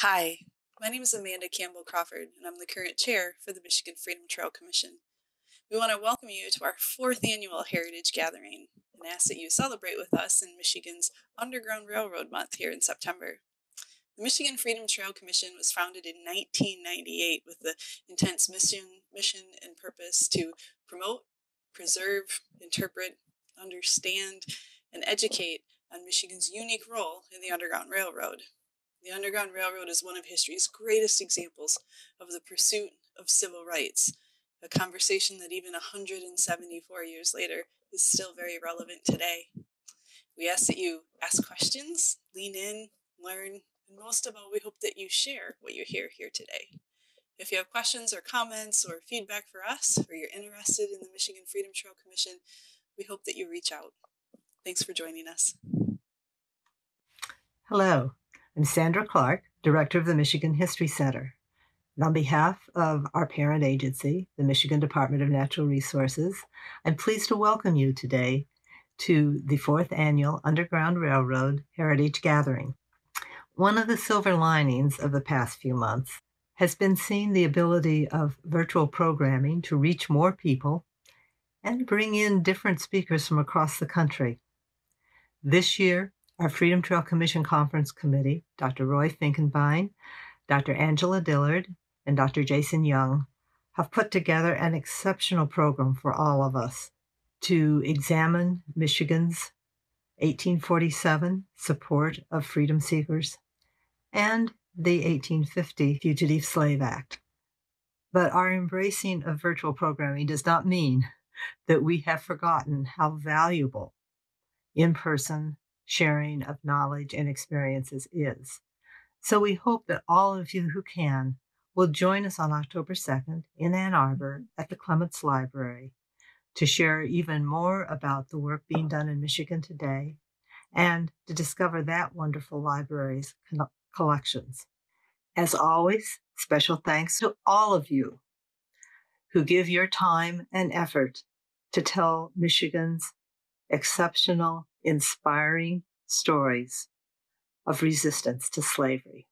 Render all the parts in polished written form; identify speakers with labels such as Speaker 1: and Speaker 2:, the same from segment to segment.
Speaker 1: Hi, my name is Amanda Campbell Crawford, and I'm the current chair for the Michigan Freedom Trail Commission. We want to welcome you to our 4th annual Heritage Gathering and ask that you celebrate with us in Michigan's Underground Railroad Month here in September. The Michigan Freedom Trail Commission was founded in 1998 with the intense mission and purpose to promote, preserve, interpret, understand, and educate on Michigan's unique role in the Underground Railroad. The Underground Railroad is one of history's greatest examples of the pursuit of civil rights, a conversation that even 174 years later is still very relevant today. We ask that you ask questions, lean in, learn, and most of all, we hope that you share what you hear here today. If you have questions or comments or feedback for us, or you're interested in the Michigan Freedom Trail Commission, we hope that you reach out. Thanks for joining us.
Speaker 2: Hello, I'm Sandra Clark, Director of the Michigan History Center. And on behalf of our parent agency, the Michigan Department of Natural Resources, I'm pleased to welcome you today to the 4th Annual Underground Railroad Heritage Gathering. One of the silver linings of the past few months has been seeing the ability of virtual programming to reach more people and bring in different speakers from across the country. This year, our Freedom Trail Commission Conference Committee, Dr. Roy Finkenbine, Dr. Angela Dillard, and Dr. Jason Young have put together an exceptional program for all of us to examine Michigan's 1847 support of freedom seekers and the 1850 Fugitive Slave Act. But our embracing of virtual programming does not mean that we have forgotten how valuable in-person sharing of knowledge and experiences is. So we hope that all of you who can will join us on October 2nd in Ann Arbor at the Clements Library to share even more about the work being done in Michigan today and to discover that wonderful library's collections. As always, special thanks to all of you who give your time and effort to tell Michigan's exceptional, inspiring stories of resistance to slavery.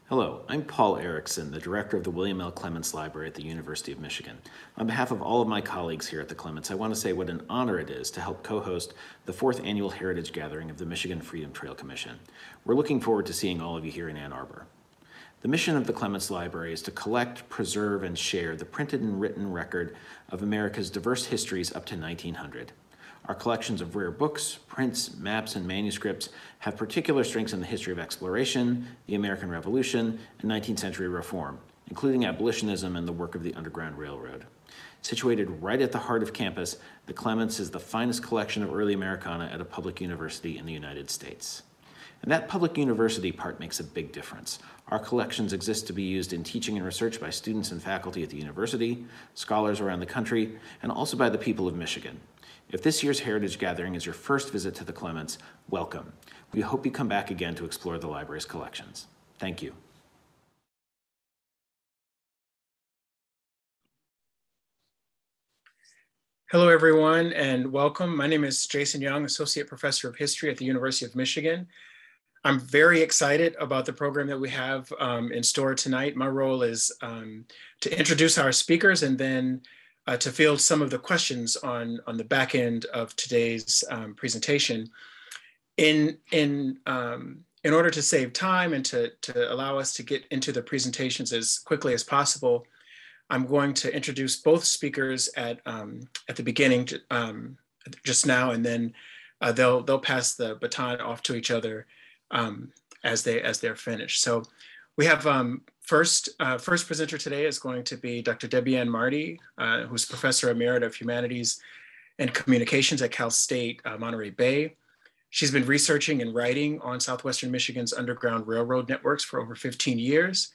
Speaker 3: Hello, I'm Paul Erickson, the director of the William L. Clements Library at the University of Michigan. On behalf of all of my colleagues here at the Clements, I want to say what an honor it is to help co-host the 4th Annual Heritage Gathering of the Michigan Freedom Trail Commission. We're looking forward to seeing all of you here in Ann Arbor. The mission of the Clements Library is to collect, preserve, and share the printed and written record of America's diverse histories up to 1900. Our collections of rare books, prints, maps, and manuscripts have particular strengths in the history of exploration, the American Revolution, and 19th century reform, including abolitionism and the work of the Underground Railroad. Situated right at the heart of campus, the Clements is the finest collection of early Americana at a public university in the United States. And that public university part makes a big difference. Our collections exist to be used in teaching and research by students and faculty at the university, scholars around the country, and also by the people of Michigan. If this year's Heritage Gathering is your first visit to the Clements, welcome. We hope you come back again to explore the library's collections. Thank you.
Speaker 4: Hello, everyone, and welcome. My name is Jason Young, Associate Professor of History at the University of Michigan. I'm very excited about the program that we have in store tonight. My role is to introduce our speakers and then to field some of the questions on the back end of today's presentation. In order to save time and to allow us to get into the presentations as quickly as possible, I'm going to introduce both speakers at the beginning just now, and then they'll pass the baton off to each other as they're finished. So we have first presenter today is going to be Dr. Debian Marty, who's Professor Emerita of Humanities and Communications at Cal State Monterey Bay. She's been researching and writing on Southwestern Michigan's Underground Railroad networks for over 15 years,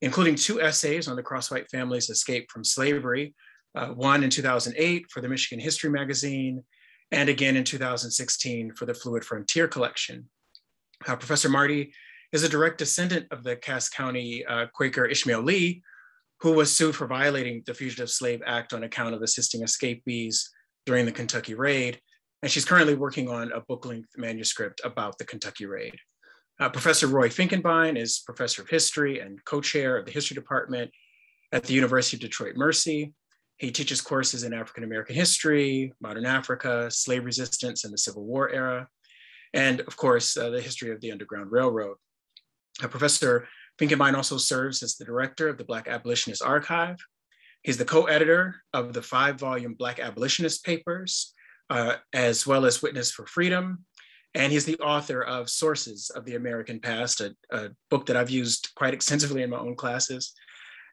Speaker 4: including 2 essays on the Crosswhite family's escape from slavery, one in 2008 for the Michigan History Magazine, and again in 2016 for the Fluid Frontier collection. Professor Marty is a direct descendant of the Cass County Quaker Ishmael Lee, who was sued for violating the Fugitive Slave Act on account of assisting escapees during the Kentucky Raid. And she's currently working on a book-length manuscript about the Kentucky Raid. Professor Roy Finkenbine is professor of history and co-chair of the history department at the University of Detroit Mercy. He teaches courses in African American history, modern Africa, slave resistance, and the Civil War era, and of course, the history of the Underground Railroad. Professor Finkenbine also serves as the director of the Black Abolitionist Archive. He's the co-editor of the 5-volume Black Abolitionist Papers, as well as Witness for Freedom. And he's the author of Sources of the American Past, a book that I've used quite extensively in my own classes,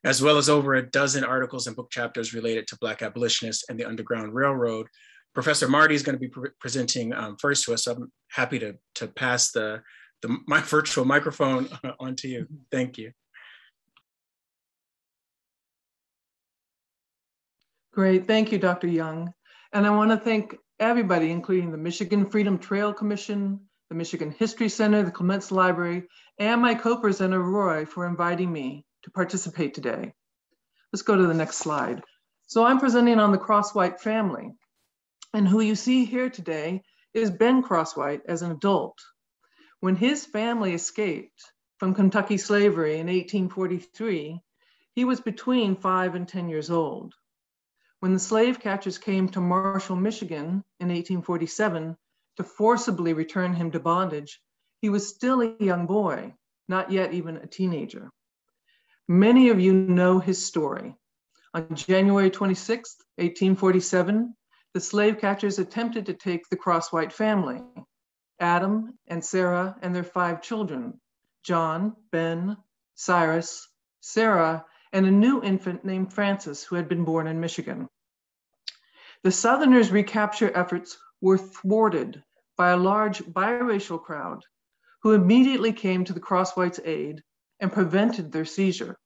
Speaker 4: as well as over a dozen articles and book chapters related to Black abolitionists and the Underground Railroad. Professor Marty is going to be presenting first to us, so I'm happy to pass my virtual microphone on to you. Thank you.
Speaker 5: Great, thank you, Dr. Young. And I want to thank everybody, including the Michigan Freedom Trail Commission, the Michigan History Center, the Clements Library, and my co-presenter, Roy, for inviting me to participate today. Let's go to the next slide. So I'm presenting on the Crosswhite family. And who you see here today is Ben Crosswhite as an adult. When his family escaped from Kentucky slavery in 1843, he was between 5 and 10 years old. When the slave catchers came to Marshall, Michigan in 1847 to forcibly return him to bondage, he was still a young boy, not yet even a teenager. Many of you know his story. On January 26, 1847, the slave catchers attempted to take the Crosswhite family, Adam and Sarah and their 5 children, John, Ben, Cyrus, Sarah, and a new infant named Francis, who had been born in Michigan. The Southerners' recapture efforts were thwarted by a large biracial crowd who immediately came to the Crosswhites' aid and prevented their seizure.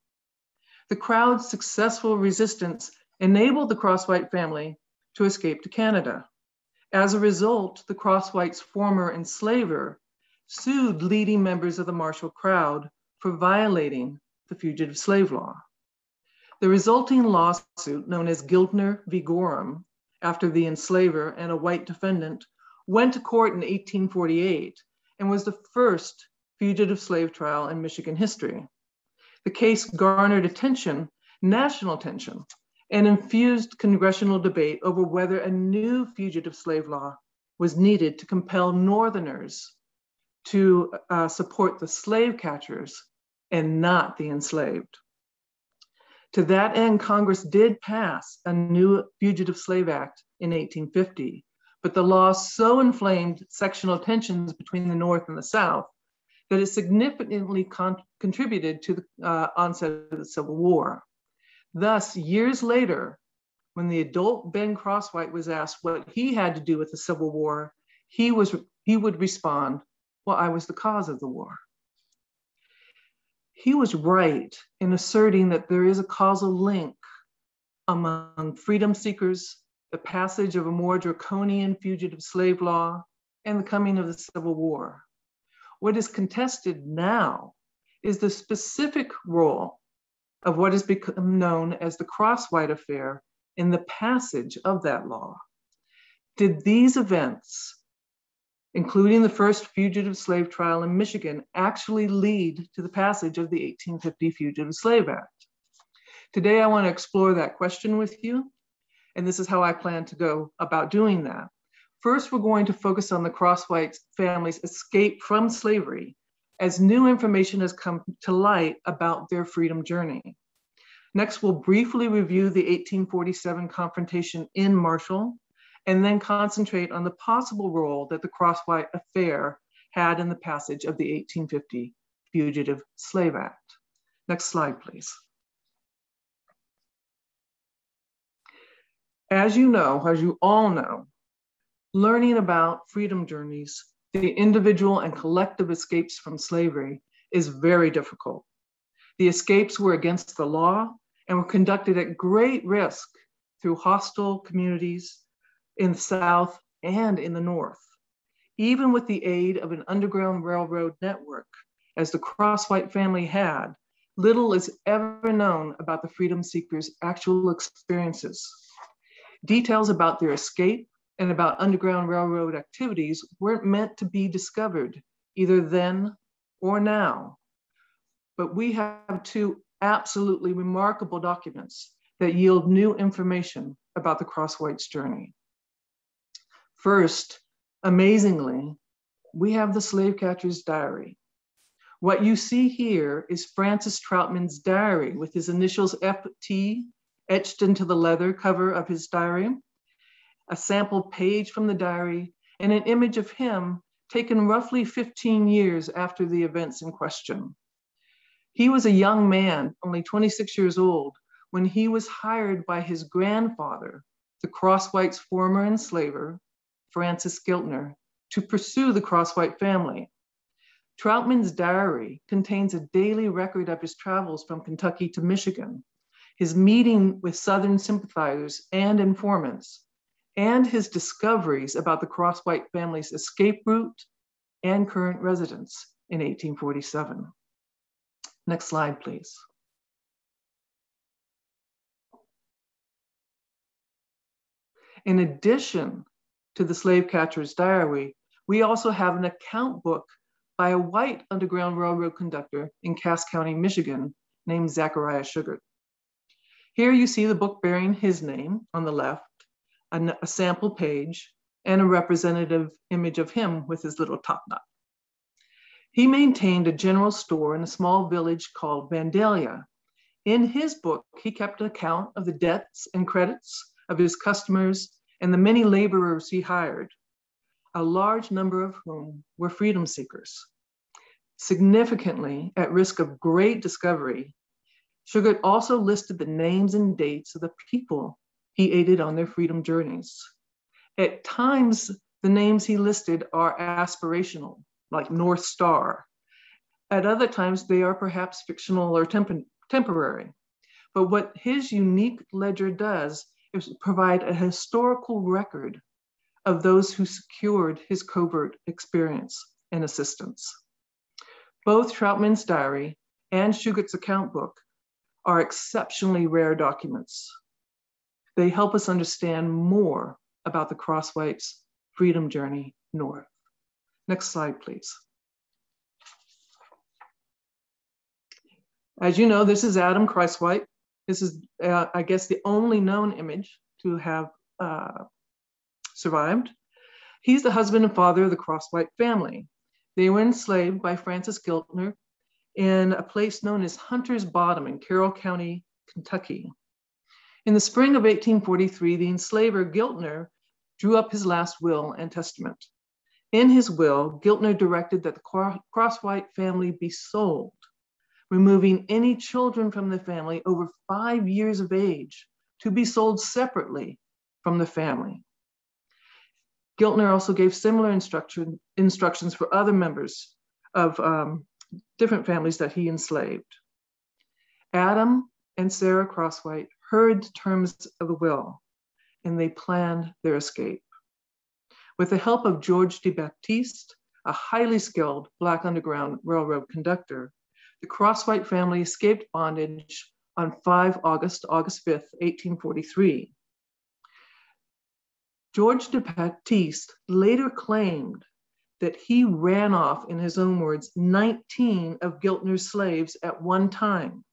Speaker 5: The crowd's successful resistance enabled the Crosswhite family to escape to Canada. As a result, the Crosswhites' former enslaver sued leading members of the Marshall crowd for violating the Fugitive Slave Law. The resulting lawsuit, known as giltner vigorum, after the enslaver and a white defendant, went to court in 1848 and was the first fugitive slave trial in Michigan history. The case garnered attention, national attention, and infused congressional debate over whether a new fugitive slave law was needed to compel Northerners to support the slave catchers and not the enslaved. To that end, Congress did pass a new Fugitive Slave Act in 1850, but the law so inflamed sectional tensions between the North and the South that it significantly contributed to the onset of the Civil War. Thus, years later, when the adult Ben Crosswhite was asked what he had to do with the Civil War, he would respond, "Well, I was the cause of the war." He was right in asserting that there is a causal link among freedom seekers, the passage of a more draconian fugitive slave law, and the coming of the Civil War. What is contested now is the specific role of what has become known as the Crosswhite affair in the passage of that law. Did these events, including the first fugitive slave trial in Michigan, actually lead to the passage of the 1850 Fugitive Slave Act? Today, I want to explore that question with you, and this is how I plan to go about doing that. First, we're going to focus on the Crosswhite family's escape from slavery as new information has come to light about their freedom journey. Next, we'll briefly review the 1847 confrontation in Marshall, and then concentrate on the possible role that the Crosswhite affair had in the passage of the 1850 Fugitive Slave Act. Next slide, please. As you all know, learning about freedom journeys, the individual and collective escapes from slavery, is very difficult. The escapes were against the law and were conducted at great risk through hostile communities in the South and in the North. Even with the aid of an underground railroad network, as the Crosswhite family had, little is ever known about the freedom seekers' actual experiences. Details about their escape and about Underground Railroad activities weren't meant to be discovered either then or now. But we have two absolutely remarkable documents that yield new information about the Crosswhites' journey. First, amazingly, we have the slave catcher's diary. What you see here is Francis Troutman's diary with his initials FT etched into the leather cover of his diary, a sample page from the diary, and an image of him taken roughly 15 years after the events in question. He was a young man, only 26 years old, when he was hired by his grandfather, the Crosswhites' former enslaver, Francis Giltner, to pursue the Crosswhite family. Troutman's diary contains a daily record of his travels from Kentucky to Michigan, his meeting with Southern sympathizers and informants, and his discoveries about the Crosswhite family's escape route and current residence in 1847. Next slide, please. In addition to the slave catcher's diary, we also have an account book by a white Underground Railroad conductor in Cass County, Michigan, named Zachariah Sugar. Here you see the book bearing his name on the left, a sample page, and a representative image of him with his little top knot. He maintained a general store in a small village called Vandalia. In his book, he kept an account of the debts and credits of his customers and the many laborers he hired, a large number of whom were freedom seekers. Significantly, at risk of great discovery, Sugar also listed the names and dates of the people he aided on their freedom journeys. At times, the names he listed are aspirational, like North Star. At other times, they are perhaps fictional or temporary. But what his unique ledger does is provide a historical record of those who secured his covert experience and assistance. Both Troutman's diary and Sugar's account book are exceptionally rare documents. They help us understand more about the Crosswhites' freedom journey north. Next slide, please. As you know, this is Adam Crosswhite. This is, I guess, the only known image to have survived. He's the husband and father of the Crosswhite family. They were enslaved by Francis Giltner in a place known as Hunter's Bottom in Carroll County, Kentucky. In the spring of 1843, the enslaver Giltner drew up his last will and testament. In his will, Giltner directed that the Crosswhite family be sold, removing any children from the family over 5 years of age to be sold separately from the family. Giltner also gave similar instructions for other members of different families that he enslaved. Adam and Sarah Crosswhite heard the terms of the will, and they planned their escape. With the help of George de Baptiste, a highly skilled Black Underground Railroad conductor, the Crosswhite family escaped bondage on August 5th, 1843. George de Baptiste later claimed that he ran off, in his own words, 19 of Giltner's slaves at one time,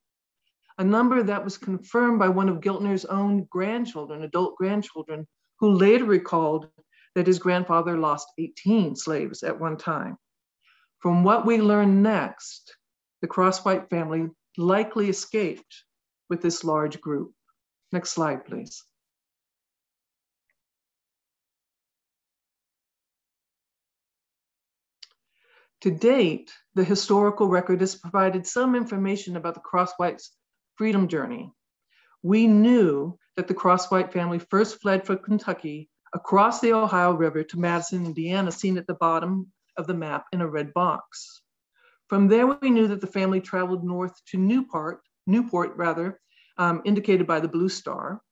Speaker 5: a number that was confirmed by one of Giltner's own grandchildren, adult grandchildren, who later recalled that his grandfather lost 18 slaves at one time. From what we learn next, the Crosswhite family likely escaped with this large group. Next slide, please. To date, the historical record has provided some information about the Crosswhites' freedom journey. We knew that the Crosswhite family first fled from Kentucky across the Ohio River to Madison, Indiana, seen at the bottom of the map in a red box. From there, we knew that the family traveled north to Newport, indicated by the blue star.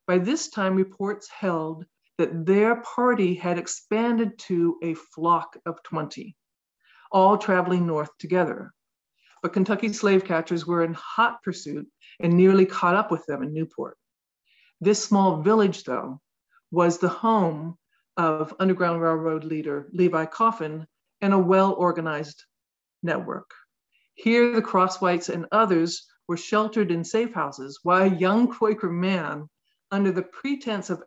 Speaker 5: By this time, reports held that their party had expanded to a flock of 20, all traveling north together. But Kentucky slave catchers were in hot pursuit and nearly caught up with them in Newport. This small village, though, was the home of Underground Railroad leader Levi Coffin and a well-organized network. Here, the Crosswhites and others were sheltered in safe houses, while a young Quaker man, under the pretense of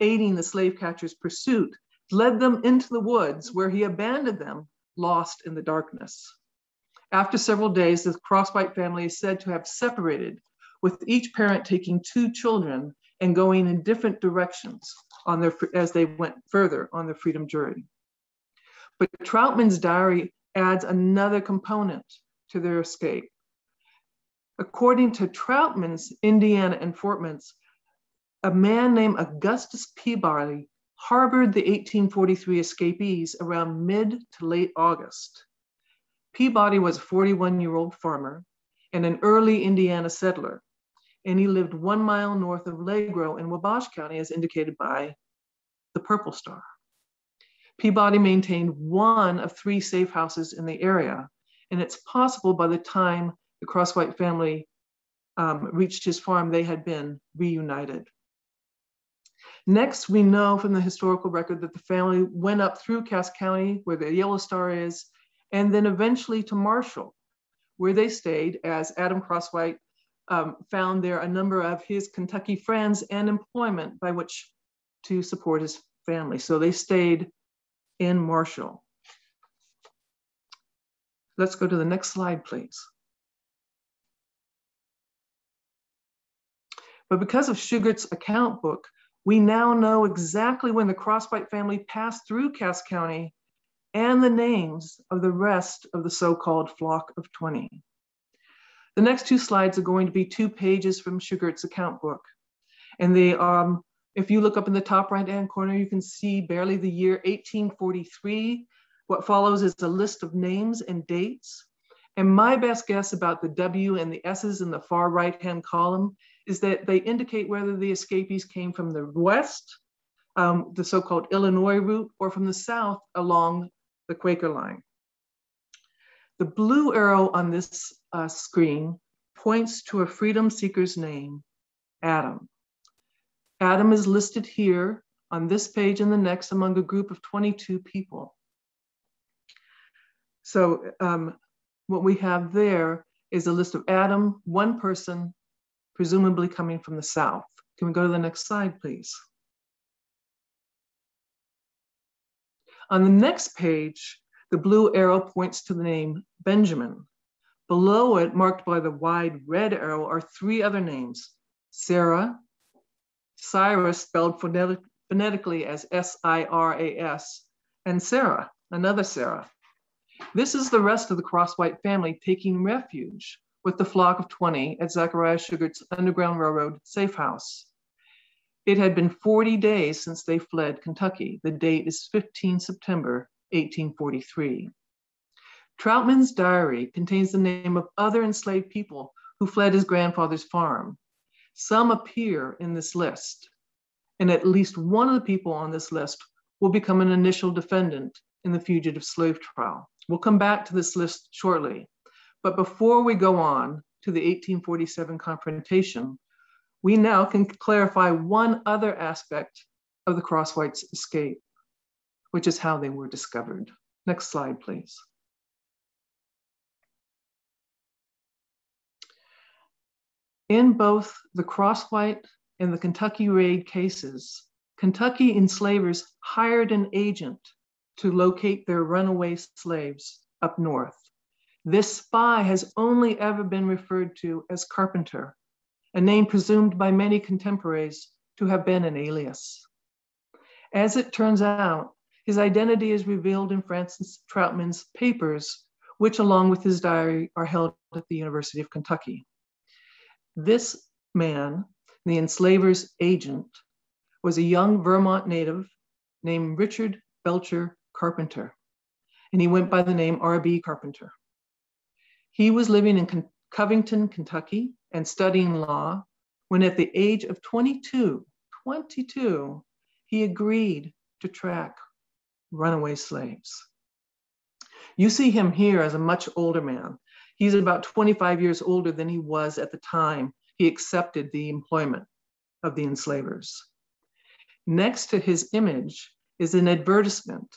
Speaker 5: aiding the slave catchers' pursuit, led them into the woods, where he abandoned them, lost in the darkness. After several days, the Crosswhite family is said to have separated, with each parent taking 2 children and going in different directions as they went further on their freedom journey. But Troutman's diary adds another component to their escape. According to Troutman's Indiana informants, a man named Augustus Peabody harbored the 1843 escapees around mid to late August. Peabody was a 41-year-old farmer and an early Indiana settler, and he lived 1 mile north of Legro in Wabash County, as indicated by the purple star. Peabody maintained 1 of 3 safe houses in the area, and it's possible by the time the Crosswhite family reached his farm, they had been reunited. Next, we know from the historical record that the family went up through Cass County, where the yellow star is, and then eventually to Marshall, where they stayed as Adam Crosswhite found there a number of his Kentucky friends and employment by which to support his family. So they stayed in Marshall. Let's go to the next slide, please. But because of Sugart's account book, we now know exactly when the Crosswhite family passed through Cass County and the names of the rest of the so-called flock of 20. The next 2 slides are going to be 2 pages from Sugart's account book. And they, if you look up in the top right-hand corner, you can see barely the year 1843. What follows is a list of names and dates. And my best guess about the W and the S's in the far right-hand column is that they indicate whether the escapees came from the west, the so-called Illinois route, or from the south along the Quaker line. The blue arrow on this screen points to a freedom seeker's name, Adam. Adam is listed here on this page and the next among a group of 22 people. So what we have there is a list of Adam, 1 person, presumably coming from the south. Can we go to the next slide, please? On the next page, the blue arrow points to the name Benjamin. Below it, marked by the wide red arrow, are 3 other names: Sarah, Cyrus, spelled phonetically as S-I-R-A-S, and Sarah, another Sarah. This is the rest of the Crosswhite family taking refuge with the flock of 20 at Zachariah Sugar's Underground Railroad safe house. It had been 40 days since they fled Kentucky. The date is 15 September, 1843. Troutman's diary contains the name of other enslaved people who fled his grandfather's farm. Some appear in this list, and at least one of the people on this list will become an initial defendant in the fugitive slave trial. We'll come back to this list shortly. But before we go on to the 1847 confrontation, we now can clarify one other aspect of the Crosswhites' escape, which is how they were discovered. Next slide, please. In both the Crosswhite and the Kentucky raid cases, Kentucky enslavers hired an agent to locate their runaway slaves up north. This spy has only ever been referred to as Carpenter, a name presumed by many contemporaries to have been an alias. As it turns out, his identity is revealed in Francis Troutman's papers, which along with his diary are held at the University of Kentucky. This man, the enslaver's agent, was a young Vermont native named Richard Belcher Carpenter, and he went by the name R.B. Carpenter. He was living in Covington, Kentucky, and studying law when at the age of 22, he agreed to track runaway slaves. You see him here as a much older man. He's about 25 years older than he was at the time he accepted the employment of the enslavers. Next to his image is an advertisement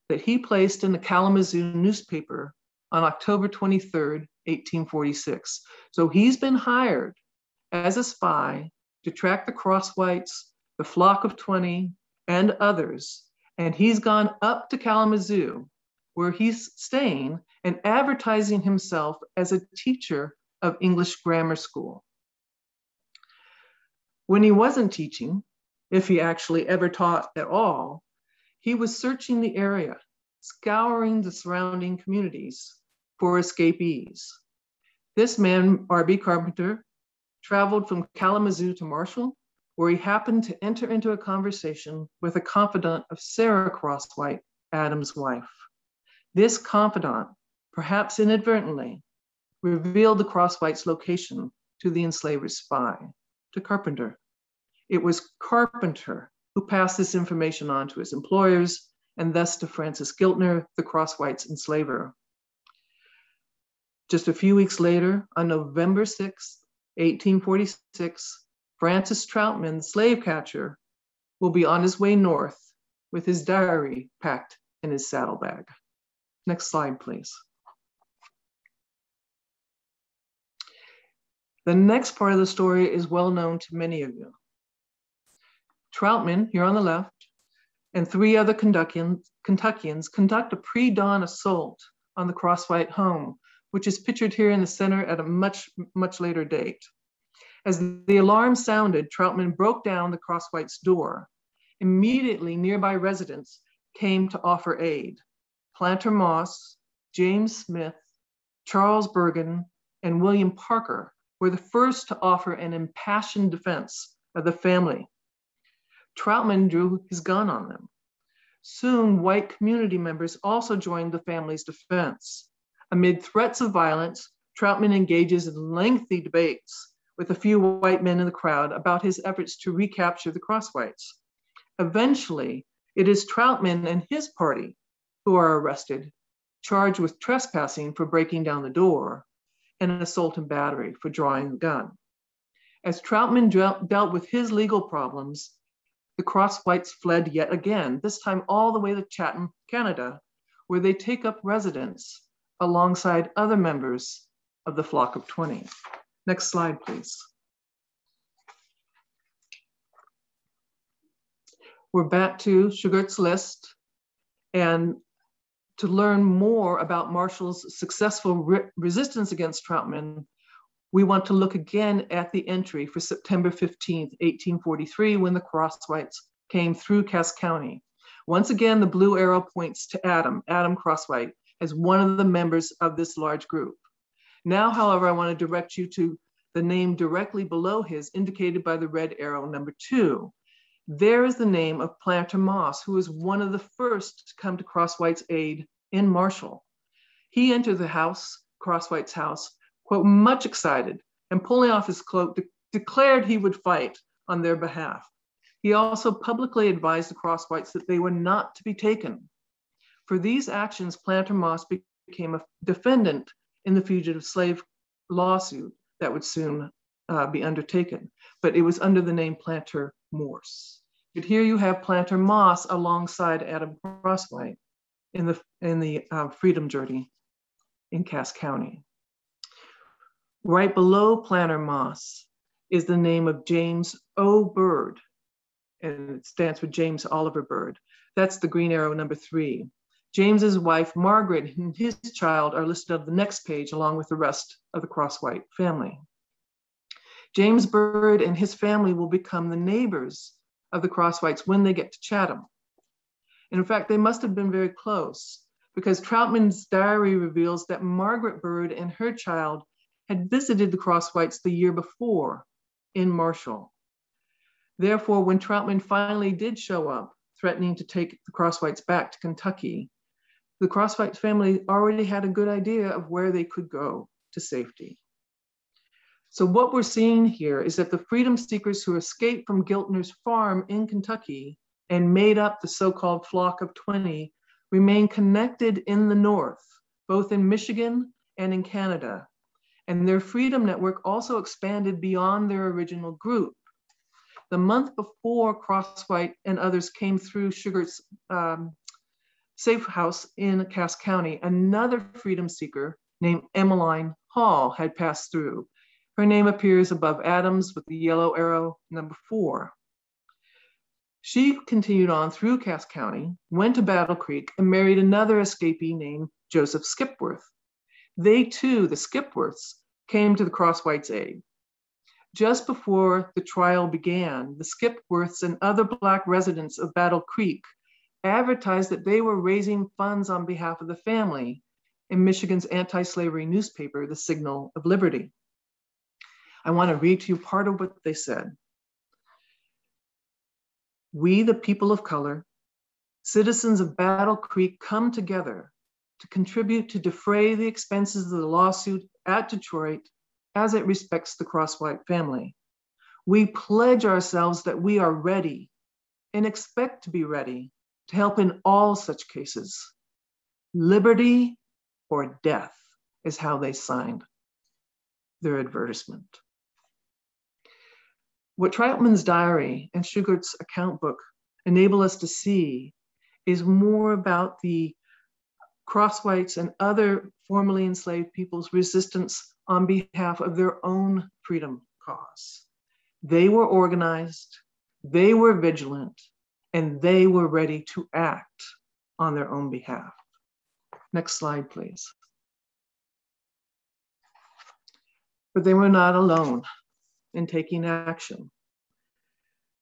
Speaker 5: that he placed in the Kalamazoo newspaper on October 23rd, 1846. So he's been hired as a spy to track the Crosswhites, the Flock of 20, and others. And he's gone up to Kalamazoo, where he's staying and advertising himself as a teacher of English grammar school. When he wasn't teaching, if he actually ever taught at all, he was searching the area, scouring the surrounding communities for escapees. This man, R.B. Carpenter, traveled from Kalamazoo to Marshall, where he happened to enter into a conversation with a confidant of Sarah Crosswhite, Adam's wife. This confidant, perhaps inadvertently, revealed the Crosswhites' location to the enslaver's spy, to Carpenter. It was Carpenter who passed this information on to his employers and thus to Francis Giltner, the Crosswhites' enslaver. Just a few weeks later, on November 6, 1846, Francis Troutman, the slave catcher, will be on his way north with his diary packed in his saddlebag. Next slide, please. The next part of the story is well known to many of you. Troutman, here on the left, and 3 other Kentuckians conduct a pre-dawn assault on the Crosswhite home, which is pictured here in the center at a much, much later date. As the alarm sounded, Troutman broke down the Crosswhites' door. Immediately, nearby residents came to offer aid. Planter Moss, James Smith, Charles Bergen, and William Parker were the first to offer an impassioned defense of the family. Troutman drew his gun on them. Soon, white community members also joined the family's defense. Amid threats of violence, Troutman engages in lengthy debates with a few white men in the crowd about his efforts to recapture the Crosswhites. Eventually, it is Troutman and his party who are arrested, charged with trespassing for breaking down the door and an assault and battery for drawing the gun. As Troutman dealt with his legal problems, the Crosswhites fled yet again, this time all the way to Chatham, Canada, where they take up residence alongside other members of the Flock of 20. Next slide, please. We're back to Sugar's list, and to learn more about Marshall's successful resistance against Troutman, we want to look again at the entry for September 15th, 1843, when the Crosswhites came through Cass County. Once again, the blue arrow points to Adam Crosswhite, as one of the members of this large group. Now, however, I want to direct you to the name directly below his, indicated by the red arrow number 2. There is the name of Planter Moss, who was one of the first to come to Crosswhite's aid in Marshall. He entered the house, Crosswhite's house, quote, much excited, and pulling off his cloak, declared he would fight on their behalf. He also publicly advised the Crosswhites that they were not to be taken. For these actions, Planter Moss became a defendant in the fugitive slave lawsuit that would soon be undertaken, but it was under the name Planter Morse. But here you have Planter Moss alongside Adam Crosswhite in the freedom journey in Cass County. Right below Planter Moss is the name of James O. Bird, and it stands for James Oliver Bird. That's the green arrow number 3. James's wife, Margaret, and his child are listed on the next page, along with the rest of the Crosswhite family. James Bird and his family will become the neighbors of the Crosswhites when they get to Chatham. And in fact, they must have been very close, because Troutman's diary reveals that Margaret Bird and her child had visited the Crosswhites the year before in Marshall. Therefore, when Troutman finally did show up, threatening to take the Crosswhites back to Kentucky, the Crosswhite family already had a good idea of where they could go to safety. So what we're seeing here is that the freedom seekers who escaped from Giltner's farm in Kentucky and made up the so-called Flock of 20 remain connected in the North, both in Michigan and in Canada. And their freedom network also expanded beyond their original group. The month before Crosswhite and others came through Sugar's safe house in Cass County, another freedom seeker named Emmeline Hall had passed through. Her name appears above Adams with the yellow arrow, number 4. She continued on through Cass County, went to Battle Creek, and married another escapee named Joseph Skipworth. They too, the Skipworths, came to the Crosswhites' aid. Just before the trial began, the Skipworths and other Black residents of Battle Creek advertised that they were raising funds on behalf of the family in Michigan's anti-slavery newspaper, the Signal of Liberty. I want to read to you part of what they said. We, the people of color, citizens of Battle Creek, come together to contribute to defray the expenses of the lawsuit at Detroit as it respects the Crosswhite family. We pledge ourselves that we are ready and expect to be ready to help in all such cases. Liberty or death is how they signed their advertisement. What Troutman's diary and Sugar's account book enable us to see is more about the Crosswhites and other formerly enslaved people's resistance on behalf of their own freedom cause. They were organized, they were vigilant, and they were ready to act on their own behalf. Next slide, please. But they were not alone in taking action.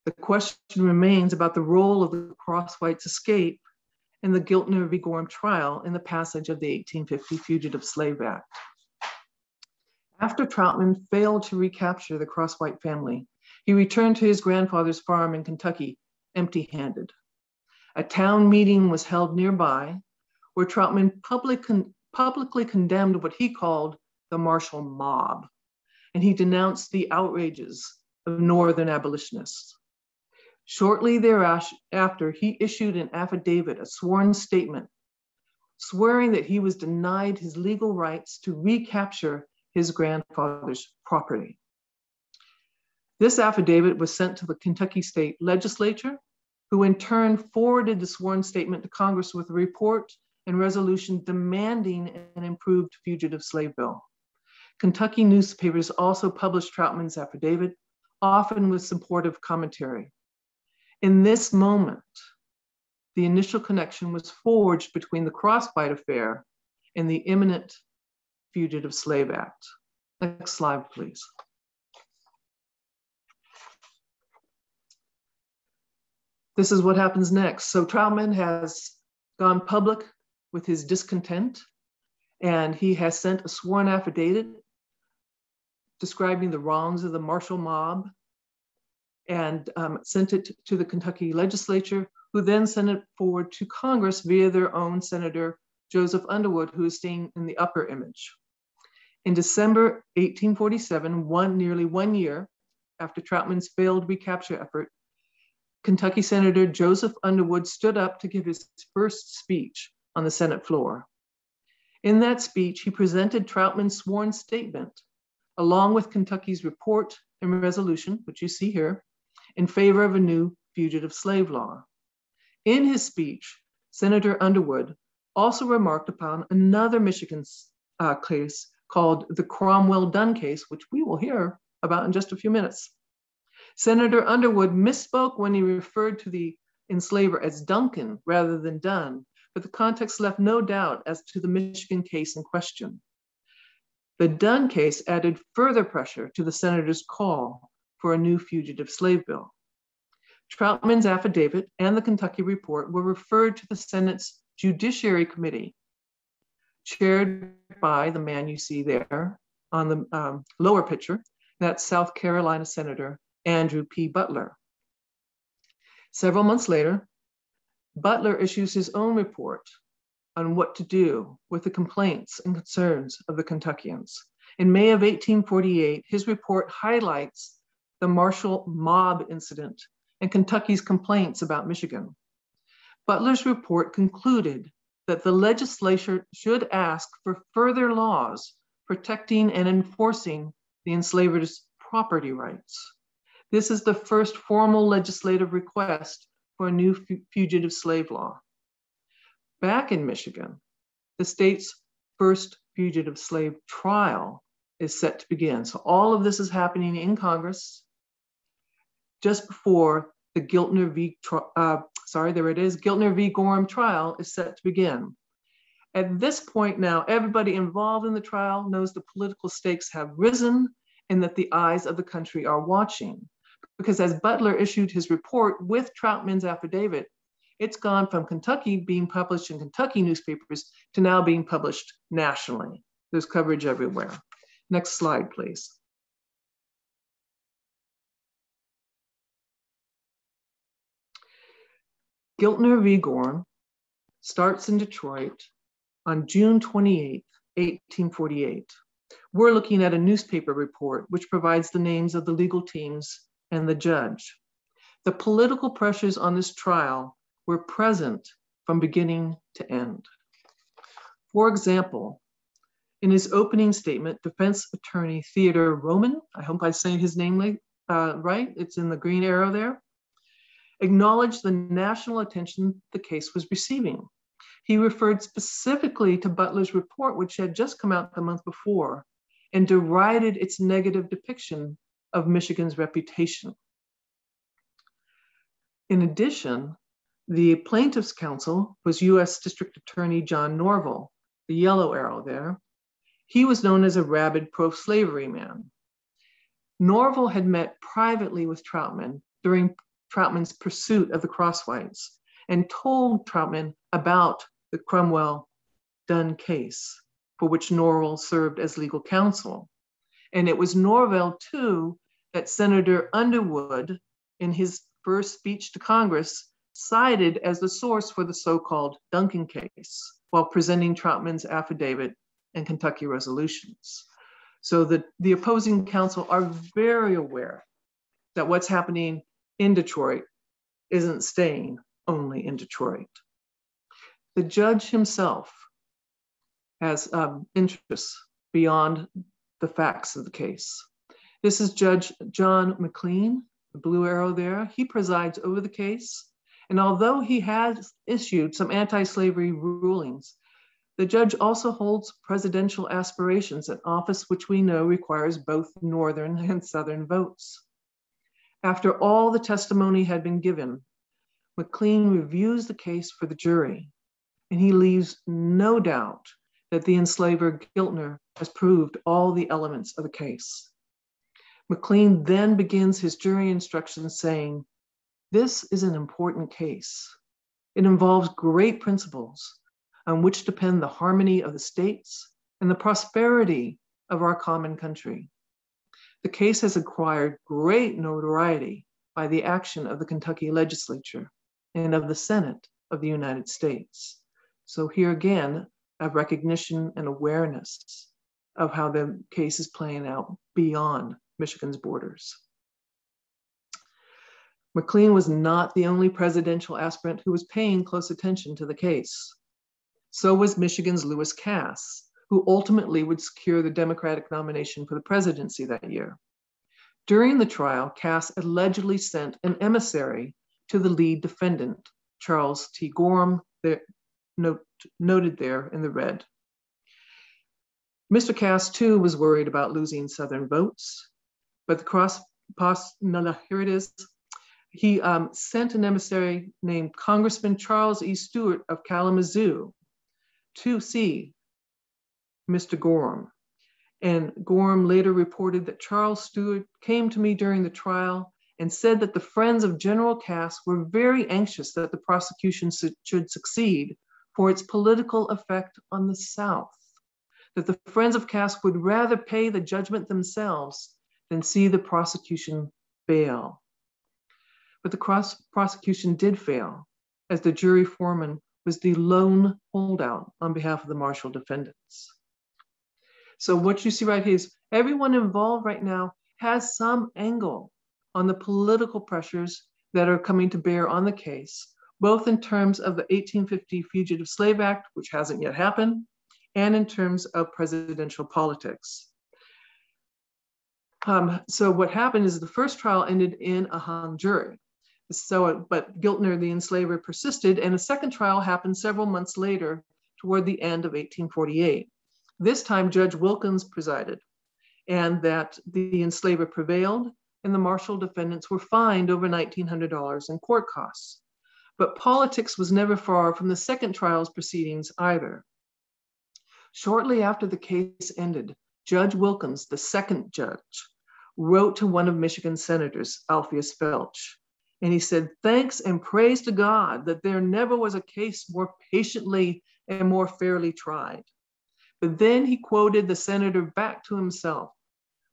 Speaker 5: The question remains about the role of the Crosswhites' escape in the Giltner v. Gorham trial in the passage of the 1850 Fugitive Slave Act. After Troutman failed to recapture the Crosswhite family, he returned to his grandfather's farm in Kentucky empty-handed. A town meeting was held nearby where Troutman publicly condemned what he called the martial mob, and he denounced the outrages of Northern abolitionists. Shortly thereafter, he issued an affidavit, a sworn statement, swearing that he was denied his legal rights to recapture his grandfather's property. This affidavit was sent to the Kentucky State Legislature, who in turn forwarded the sworn statement to Congress with a report and resolution demanding an improved fugitive slave bill. Kentucky newspapers also published Troutman's affidavit, often with supportive commentary. In this moment, the initial connection was forged between the Crosswhite affair and the imminent Fugitive Slave Act. Next slide, please. This is what happens next. So Troutman has gone public with his discontent, and he has sent a sworn affidavit describing the wrongs of the martial mob and sent it to the Kentucky legislature, who then sent it forward to Congress via their own Senator Joseph Underwood, who is staying in the upper image. In December 1847, nearly 1 year after Troutman's failed recapture effort, Kentucky Senator Joseph Underwood stood up to give his first speech on the Senate floor. In that speech, he presented Troutman's sworn statement, along with Kentucky's report and resolution, which you see here, in favor of a new fugitive slave law. In his speech, Senator Underwood also remarked upon another Michigan case called the Cromwell-Dunn case, which we will hear about in just a few minutes. Senator Underwood misspoke when he referred to the enslaver as Duncan rather than Dunn, but the context left no doubt as to the Michigan case in question. The Dunn case added further pressure to the senator's call for a new fugitive slave bill. Troutman's affidavit and the Kentucky report were referred to the Senate's Judiciary Committee, chaired by the man you see there on the lower picture, that's South Carolina Senator Andrew P. Butler. Several months later, Butler issues his own report on what to do with the complaints and concerns of the Kentuckians. In May of 1848, his report highlights the martial mob incident and Kentucky's complaints about Michigan. Butler's report concluded that the legislature should ask for further laws protecting and enforcing the enslavers' property rights. This is the first formal legislative request for a new fugitive slave law. Back in Michigan, the state's first fugitive slave trial is set to begin. So all of this is happening in Congress just before the Giltner v. Gorham trial is set to begin. At this point now, everybody involved in the trial knows the political stakes have risen and that the eyes of the country are watching. Because as Butler issued his report with Troutman's affidavit, it's gone from Kentucky being published in Kentucky newspapers to now being published nationally. There's coverage everywhere. Next slide, please. Giltner v. Gorham starts in Detroit on June 28, 1848. We're looking at a newspaper report which provides the names of the legal teams and the judge. The political pressures on this trial were present from beginning to end. For example, in his opening statement, defense attorney Theodore Roman, I hope I'm saying his name right, it's in the green arrow there, acknowledged the national attention the case was receiving. He referred specifically to Butler's report, which had just come out the month before, and derided its negative depiction of Michigan's reputation. In addition, the plaintiff's counsel was U.S. District Attorney John Norvell, the yellow arrow there. He was known as a rabid pro-slavery man. Norvell had met privately with Troutman during Troutman's pursuit of the Crosswhites and told Troutman about the Cromwell Dunn case, for which Norvell served as legal counsel. And it was Norvell, too, that Senator Underwood, in his first speech to Congress, cited as the source for the so-called Duncan case while presenting Troutman's affidavit and Kentucky resolutions. So the opposing counsel are very aware that what's happening in Detroit isn't staying only in Detroit. The judge himself has interests beyond the facts of the case. This is Judge John McLean, the blue arrow there. He presides over the case. And although he has issued some anti-slavery rulings, the judge also holds presidential aspirations, an office which we know requires both Northern and Southern votes. After all the testimony had been given, McLean reviews the case for the jury, and he leaves no doubt that the enslaver Giltner has proved all the elements of the case. McLean then begins his jury instructions saying, "This is an important case. It involves great principles on which depend the harmony of the states and the prosperity of our common country. The case has acquired great notoriety by the action of the Kentucky legislature and of the Senate of the United States." So here again, a recognition and awareness of how the case is playing out beyond Michigan's borders. McLean was not the only presidential aspirant who was paying close attention to the case. So was Michigan's Lewis Cass, who ultimately would secure the Democratic nomination for the presidency that year. During the trial, Cass allegedly sent an emissary to the lead defendant, Charles T. Gorham, noted there in the red. Mr. Cass, too, was worried about losing Southern votes, but here it is. He sent an emissary named Congressman Charles E. Stewart of Kalamazoo to see Mr. Gorham. And Gorham later reported that Charles Stewart came to me during the trial and said that the friends of General Cass were very anxious that the prosecution should succeed for its political effect on the South, that the friends of Cass would rather pay the judgment themselves than see the prosecution fail. But the prosecution did fail, as the jury foreman was the lone holdout on behalf of the Marshall defendants. So what you see right here is everyone involved right now has some angle on the political pressures that are coming to bear on the case, both in terms of the 1850 Fugitive Slave Act, which hasn't yet happened, and in terms of presidential politics. So what happened is the first trial ended in a hung jury. But Giltner, the enslaver, persisted, and a second trial happened several months later toward the end of 1848. This time, Judge Wilkins presided, and that the enslaver prevailed, and the Marshall defendants were fined over $1,900 in court costs. But politics was never far from the second trial's proceedings either. Shortly after the case ended, Judge Wilkins, the second judge, wrote to one of Michigan's senators, Alpheus Felch, and he said, "Thanks and praise to God that there never was a case more patiently and more fairly tried." But then he quoted the senator back to himself,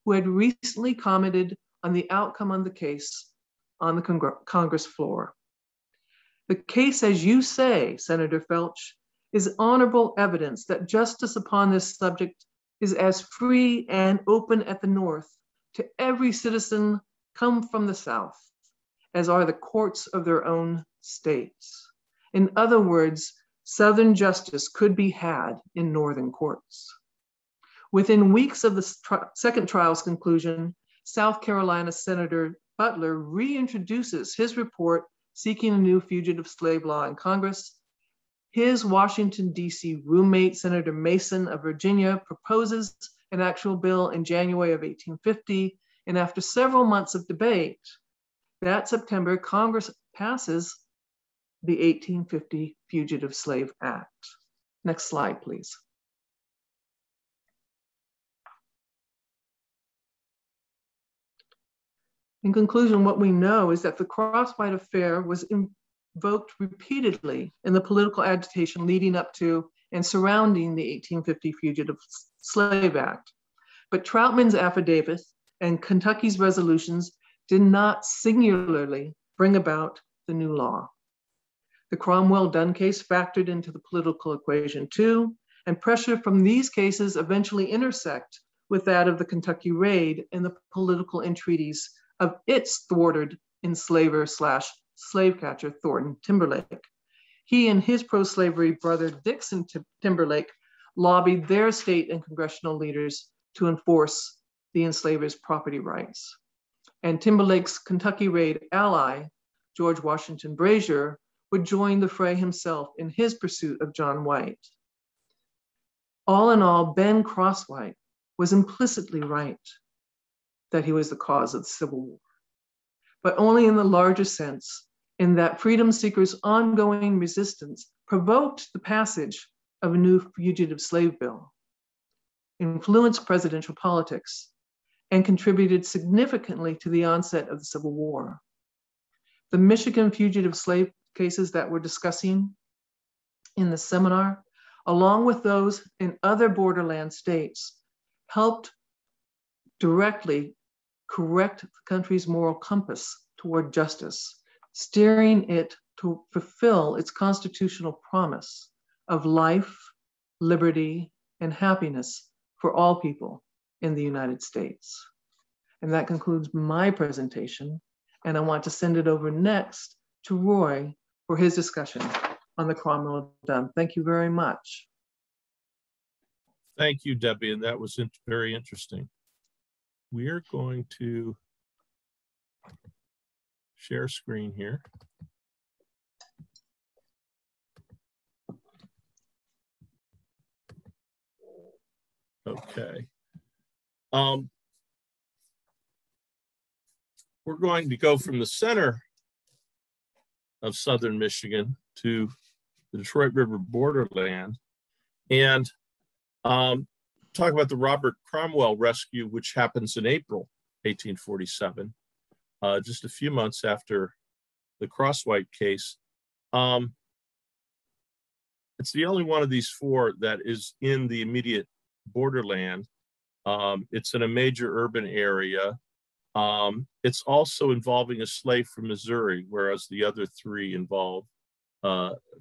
Speaker 5: who had recently commented on the outcome of the case on the Congress floor. "The case, as you say, Senator Felch, is honorable evidence that justice upon this subject is as free and open at the North to every citizen come from the South as are the courts of their own states. In other words, Southern justice could be had in Northern courts." Within weeks of the second trial's conclusion, South Carolina Senator Butler reintroduces his report seeking a new fugitive slave law in Congress. His Washington, D.C. roommate, Senator Mason of Virginia, proposes an actual bill in January of 1850, and after several months of debate, that September, Congress passes the 1850 Fugitive Slave Act. Next slide, please. In conclusion, what we know is that the Crosswhite affair was invoked repeatedly in the political agitation leading up to and surrounding the 1850 Fugitive Slave Act. But Troutman's affidavit and Kentucky's resolutions did not singularly bring about the new law. The Cromwell-Dunn case factored into the political equation too, and pressure from these cases eventually intersect with that of the Kentucky raid and the political entreaties of its thwarted enslaver/slave catcher, Thornton Timberlake. He and his pro-slavery brother, Dixon Timberlake, lobbied their state and congressional leaders to enforce the enslavers' property rights. And Timberlake's Kentucky raid ally, George Washington Brazier, would join the fray himself in his pursuit of John White. All in all, Ben Crosswhite was implicitly right that he was the cause of the Civil War, but only in the larger sense, in that freedom seekers' ongoing resistance provoked the passage of a new fugitive slave bill, influenced presidential politics, and contributed significantly to the onset of the Civil War. The Michigan fugitive slave cases that we're discussing in the seminar, along with those in other borderland states, helped directly correct the country's moral compass toward justice, steering it to fulfill its constitutional promise of life, liberty, and happiness for all people in the United States. And that concludes my presentation, and I want to send it over next to Roy for his discussion on the Cromwell-Dunn. Thank you very much.
Speaker 6: Thank you, Debbie, and that was very interesting. We're going to share screen here. Okay. We're going to go from the center of southern Michigan to the Detroit River borderland and talk about the Robert Cromwell rescue, which happens in April 1847, just a few months after the Crosswhite case. It's the only one of these four that is in the immediate borderland. It's in a major urban area. It's also involving a slave from Missouri, whereas the other three involve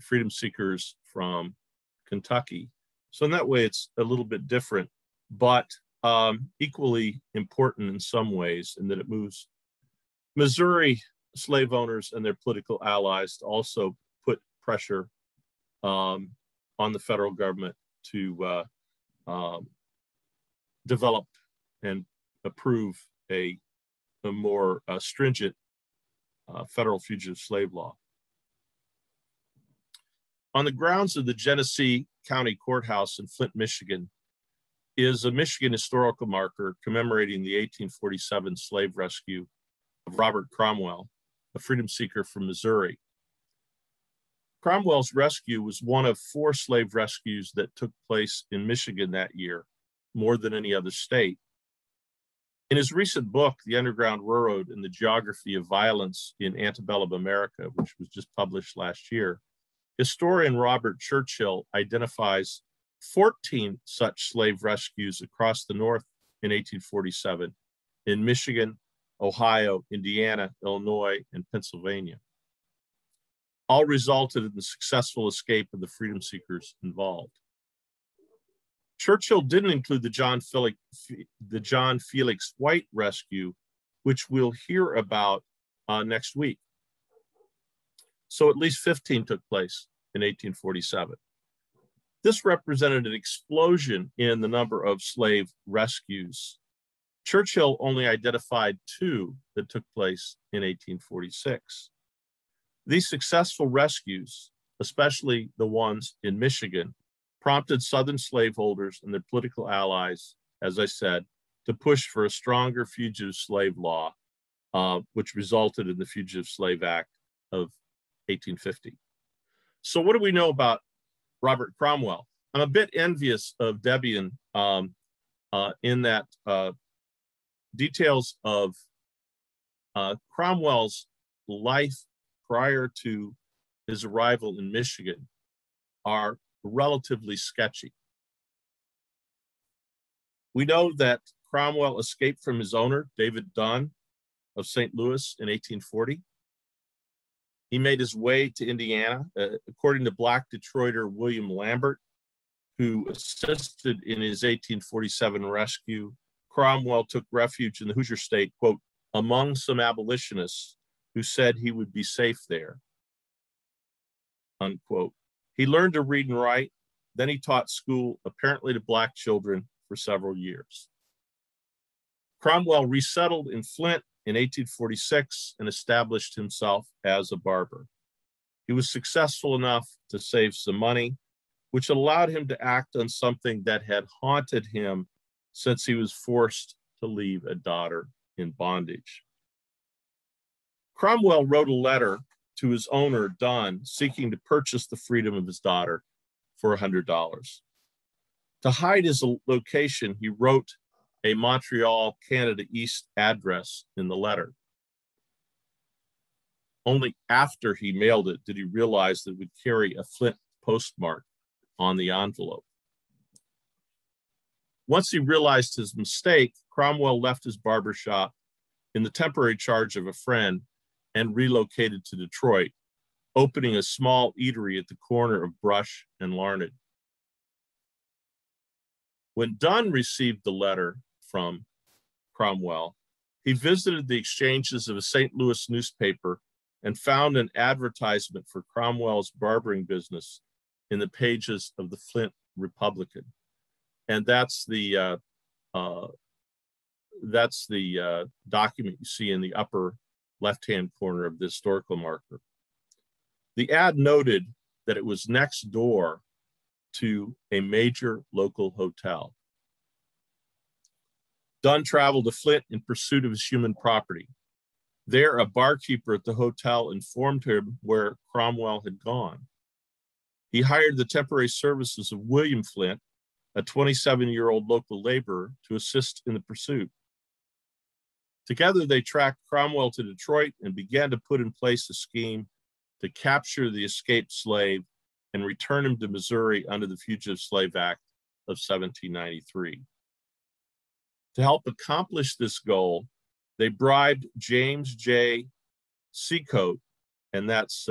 Speaker 6: freedom seekers from Kentucky. So in that way, it's a little bit different, but equally important in some ways, in that it moves Missouri slave owners and their political allies to also put pressure on the federal government to develop and approve a more stringent federal fugitive slave law. On the grounds of the Genesee County Courthouse in Flint, Michigan, is a Michigan historical marker commemorating the 1847 slave rescue of Robert Cromwell, a freedom seeker from Missouri. Cromwell's rescue was one of 4 slave rescues that took place in Michigan that year, more than any other state. In his recent book, The Underground Railroad and the Geography of Violence in Antebellum America, which was just published last year, historian Robert Churchill identifies 14 such slave rescues across the North in 1847 in Michigan, Ohio, Indiana, Illinois, and Pennsylvania. All resulted in the successful escape of the freedom seekers involved. Churchill didn't include the John Felix White rescue, which we'll hear about next week. So at least 15 took place in 1847. This represented an explosion in the number of slave rescues. Churchill only identified 2 that took place in 1846. These successful rescues, especially the ones in Michigan, prompted Southern slaveholders and their political allies, as I said, to push for a stronger fugitive slave law, which resulted in the Fugitive Slave Act of 1850. So what do we know about Robert Cromwell? I'm a bit envious of Debian in that details of Cromwell's life prior to his arrival in Michigan are relatively sketchy. We know that Cromwell escaped from his owner, David Dunn of St. Louis in 1840. He made his way to Indiana. According to Black Detroiter William Lambert, who assisted in his 1847 rescue, Cromwell took refuge in the Hoosier State, quote, among some abolitionists who said he would be safe there, unquote. He learned to read and write. Then he taught school, apparently to Black children, for several years. Cromwell resettled in Flint in 1846 and established himself as a barber. He was successful enough to save some money, which allowed him to act on something that had haunted him since he was forced to leave a daughter in bondage. Cromwell wrote a letter to his owner, Dunn, seeking to purchase the freedom of his daughter for $100. To hide his location, he wrote a Montreal, Canada East address in the letter. Only after he mailed it did he realize that it would carry a Flint postmark on the envelope. Once he realized his mistake, Cromwell left his barbershop in the temporary charge of a friend and relocated to Detroit, opening a small eatery at the corner of Brush and Larned. When Dunn received the letter from Cromwell, he visited the exchanges of a St. Louis newspaper and found an advertisement for Cromwell's barbering business in the pages of the Flint Republican. And that's the document you see in the upper left-hand corner of the historical marker. The ad noted that it was next door to a major local hotel. Dunn traveled to Flint in pursuit of his human property. There, a barkeeper at the hotel informed him where Cromwell had gone. He hired the temporary services of William Flint, a 27-year-old local laborer, to assist in the pursuit. Together, they tracked Cromwell to Detroit and began to put in place a scheme to capture the escaped slave and return him to Missouri under the Fugitive Slave Act of 1793. To help accomplish this goal, they bribed James J. Seacote, and that's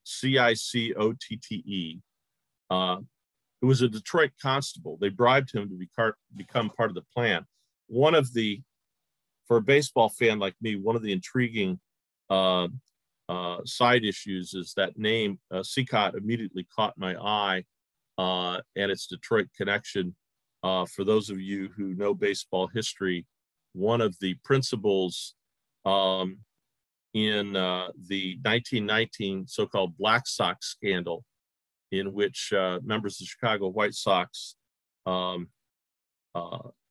Speaker 6: C-I-C-O-T-T-E, who was a Detroit constable. They bribed him to become part of the plan. For a baseball fan like me, one of the intriguing side issues is that name, Seacote, immediately caught my eye and its Detroit connection. For those of you who know baseball history, one of the principals in the 1919 so-called Black Sox scandal, in which members of the Chicago White Sox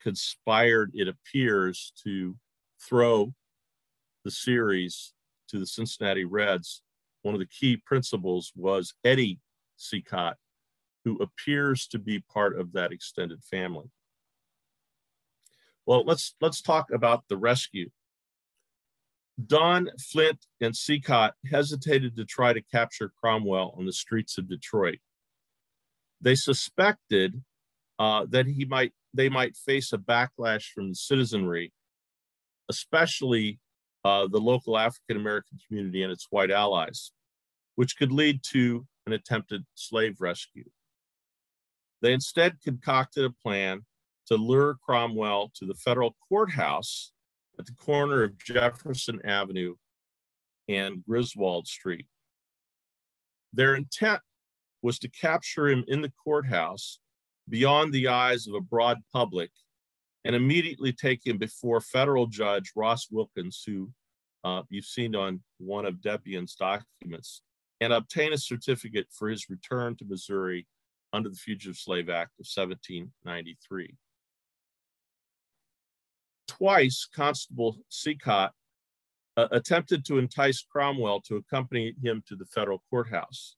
Speaker 6: conspired, it appears, to throw the series to the Cincinnati Reds. One of the key principals was Eddie Seacott, who appears to be part of that extended family. Well, let's talk about the rescue. Don, Flint, and Seacott hesitated to try to capture Cromwell on the streets of Detroit. They suspected that they might face a backlash from the citizenry, especially the local African-American community and its white allies, which could lead to an attempted slave rescue. They instead concocted a plan to lure Cromwell to the federal courthouse at the corner of Jefferson Avenue and Griswold Street. Their intent was to capture him in the courthouse beyond the eyes of a broad public and immediately take him before federal judge Ross Wilkins, who you've seen on one of Debian's documents, and obtain a certificate for his return to Missouri under the Fugitive Slave Act of 1793. Twice, Constable Seacott attempted to entice Cromwell to accompany him to the federal courthouse.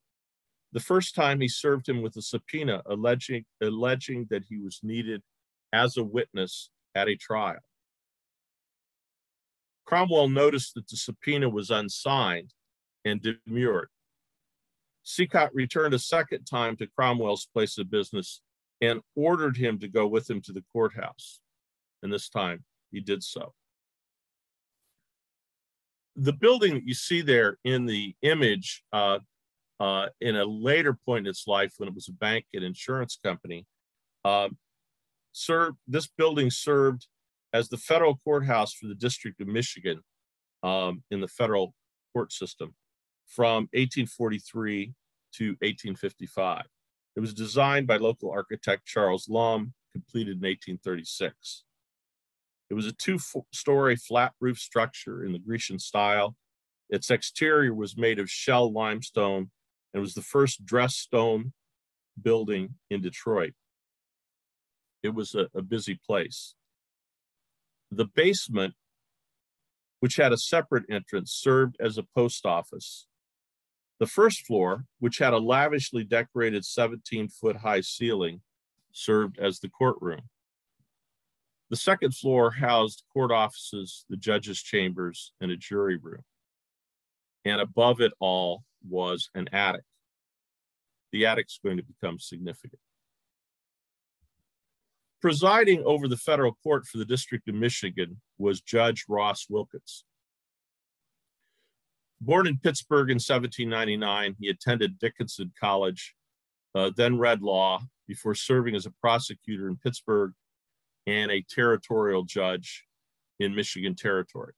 Speaker 6: The first time, he served him with a subpoena alleging that he was needed as a witness at a trial. Cromwell noticed that the subpoena was unsigned and demurred. Seacott returned a second time to Cromwell's place of business and ordered him to go with him to the courthouse. And this time, he did so. The building that you see there in the image in a later point in its life, when it was a bank and insurance company, this building served as the federal courthouse for the District of Michigan in the federal court system from 1843 to 1855. It was designed by local architect Charles Lum, completed in 1836. It was a two-story flat roof structure in the Grecian style. Its exterior was made of shell limestone and was the first dressed stone building in Detroit. It was a busy place. The basement, which had a separate entrance, served as a post office. The first floor, which had a lavishly decorated 17-foot high ceiling, served as the courtroom. The second floor housed court offices, the judge's chambers, and a jury room. And above it all was an attic. The attic's going to become significant. Presiding over the federal court for the District of Michigan was Judge Ross Wilkins. Born in Pittsburgh in 1799, he attended Dickinson College, then read law before serving as a prosecutor in Pittsburgh and a territorial judge in Michigan Territory.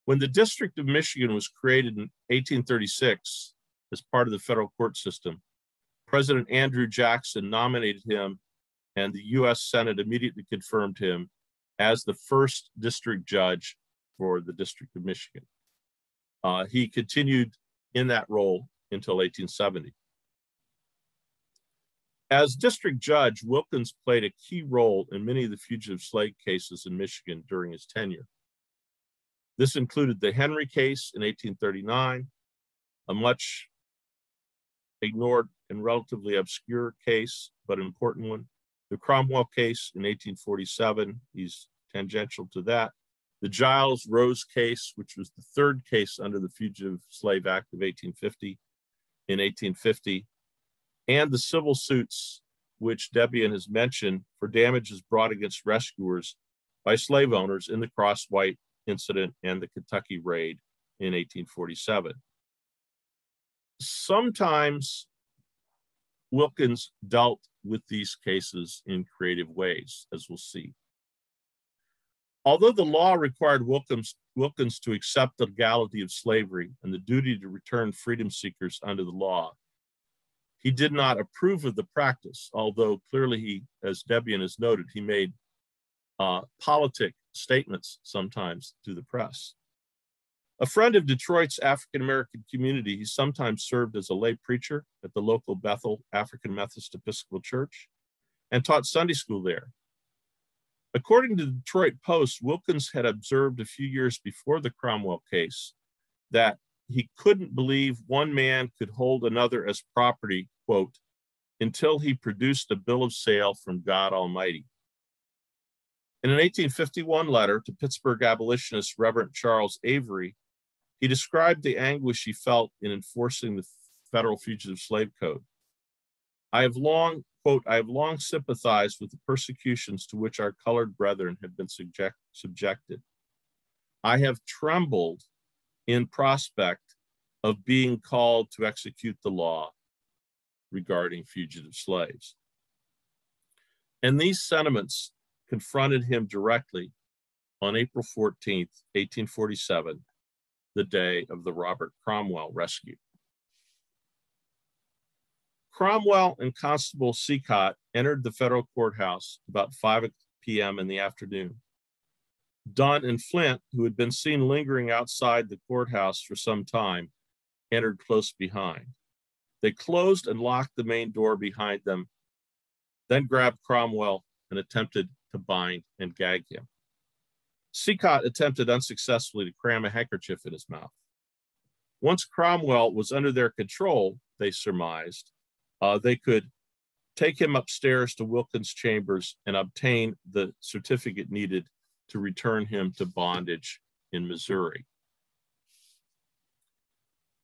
Speaker 6: When the District of Michigan was created in 1836 as part of the federal court system, President Andrew Jackson nominated him, and the U.S. Senate immediately confirmed him as the first district judge for the District of Michigan. He continued in that role until 1870. As district judge, Wilkins played a key role in many of the fugitive slave cases in Michigan during his tenure. This included the Henry case in 1839, a much ignored and relatively obscure case, but an important one. The Cromwell case in 1847, he's tangential to that. The Giles Rose case, which was the third case under the Fugitive Slave Act of 1850, in 1850, and the civil suits, which Debian has mentioned, for damages brought against rescuers by slave owners in the Crosswhite incident and the Kentucky raid in 1847. Sometimes Wilkins dealt with these cases in creative ways, as we'll see. Although the law required Wilkins to accept the legality of slavery and the duty to return freedom seekers under the law, he did not approve of the practice, although clearly he, as Debian has noted, he made politic statements sometimes to the press. A friend of Detroit's African-American community, he sometimes served as a lay preacher at the local Bethel African Methodist Episcopal Church and taught Sunday school there. According to the Detroit Post, Wilkins had observed a few years before the Cromwell case that he couldn't believe one man could hold another as property, quote, until he produced a bill of sale from God Almighty. In an 1851 letter to Pittsburgh abolitionist Reverend Charles Avery, he described the anguish he felt in enforcing the federal Fugitive Slave Code. I have long, quote, I have long sympathized with the persecutions to which our colored brethren have been subjected. I have trembled in prospect of being called to execute the law regarding fugitive slaves. And these sentiments confronted him directly on April 14th, 1847, the day of the Robert Cromwell rescue. Cromwell and Constable Seacott entered the federal courthouse about 5 p.m. in the afternoon. Dunn and Flint, who had been seen lingering outside the courthouse for some time, entered close behind. They closed and locked the main door behind them, then grabbed Cromwell and attempted to bind and gag him. Seacott attempted unsuccessfully to cram a handkerchief in his mouth. Once Cromwell was under their control, they surmised, they could take him upstairs to Wilkins' chambers and obtain the certificate needed to return him to bondage in Missouri.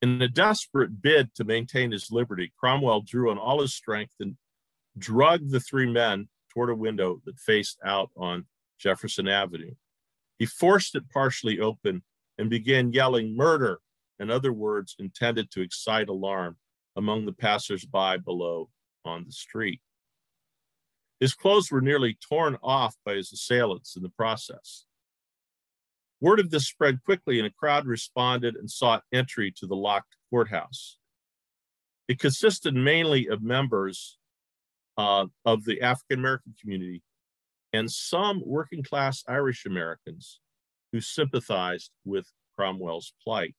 Speaker 6: In a desperate bid to maintain his liberty, Cromwell drew on all his strength and dragged the three men toward a window that faced out on Jefferson Avenue. He forced it partially open and began yelling murder and other words intended to excite alarm among the passers-by below on the street. His clothes were nearly torn off by his assailants in the process. Word of this spread quickly, and a crowd responded and sought entry to the locked courthouse. It consisted mainly of members of the African-American community and some working-class Irish Americans who sympathized with Cromwell's plight.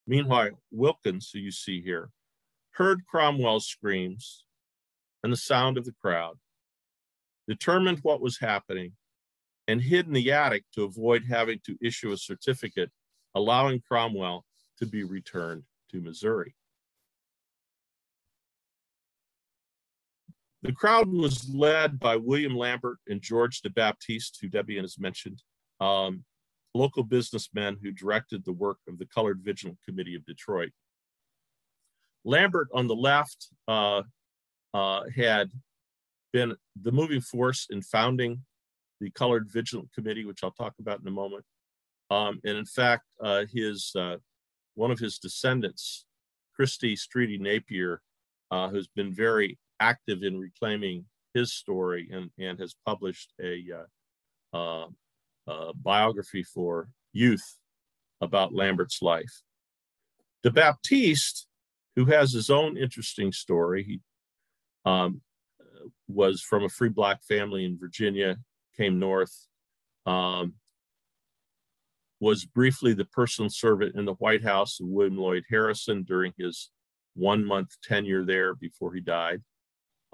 Speaker 6: Meanwhile, Wilkins, who you see here, heard Cromwell's screams and the sound of the crowd, determined what was happening, and hid in the attic to avoid having to issue a certificate allowing Cromwell to be returned to Missouri. The crowd was led by William Lambert and George de Baptiste, who Debian has mentioned, local businessmen who directed the work of the Colored Vigilant Committee of Detroit. Lambert on the left had been the moving force in founding the Colored Vigilant Committee, which I'll talk about in a moment. And in fact, one of his descendants, Christy Streety Napier, who's been very active in reclaiming his story and has published a biography for youth about Lambert's life. De Baptiste, who has his own interesting story, he was from a free Black family in Virginia, came north, was briefly the personal servant in the White House of William Lloyd Harrison during his 1-month tenure there before he died.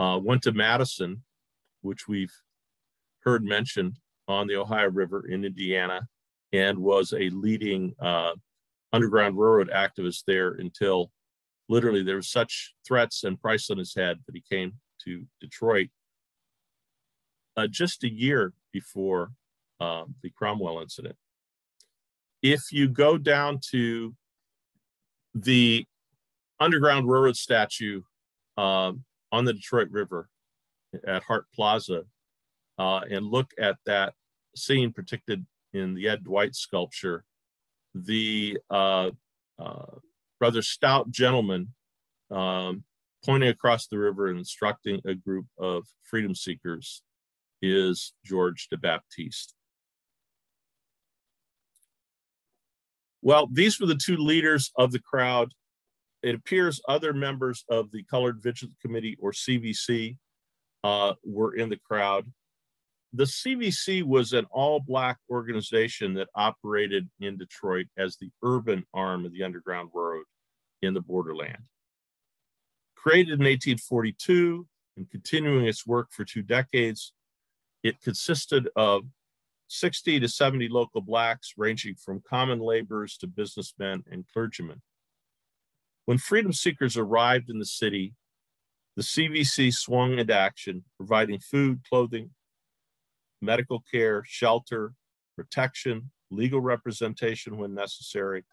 Speaker 6: Went to Madison, which we've heard mentioned, on the Ohio River in Indiana, and was a leading Underground Railroad activist there until literally there were such threats and price on his head that he came to Detroit just a year before the Cromwell incident. If you go down to the Underground Railroad statue on the Detroit River at Hart Plaza and look at that scene depicted in the Ed Dwight sculpture, the rather stout gentleman pointing across the river and instructing a group of freedom seekers is George de Baptiste. Well, these were the two leaders of the crowd. It appears other members of the Colored Vigilant Committee, or CVC, were in the crowd. The CVC was an all-Black organization that operated in Detroit as the urban arm of the Underground Railroad in the borderland. Created in 1842 and continuing its work for 2 decades, it consisted of 60 to 70 local Blacks ranging from common laborers to businessmen and clergymen. When freedom seekers arrived in the city, the CVC swung into action, providing food, clothing, medical care, shelter, protection, legal representation when necessary,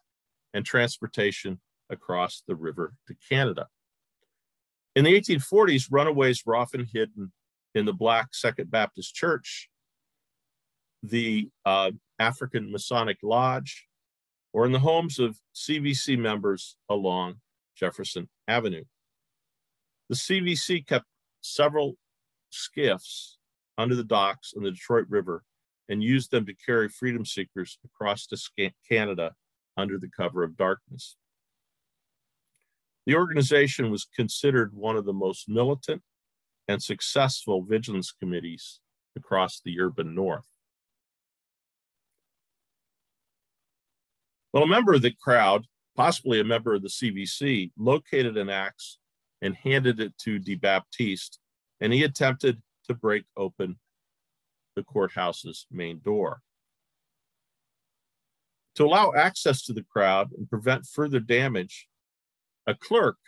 Speaker 6: and transportation across the river to Canada. In the 1840s, runaways were often hidden in the Black Second Baptist Church, the African Masonic Lodge, or in the homes of CVC members along Jefferson Avenue. The CVC kept several skiffs under the docks on the Detroit River and used them to carry freedom seekers across to Canada under the cover of darkness. The organization was considered one of the most militant and successful vigilance committees across the urban North. Well, a member of the crowd, possibly a member of the CVC, located an axe and handed it to De Baptiste, and he attempted to break open the courthouse's main door. To allow access to the crowd and prevent further damage, a clerk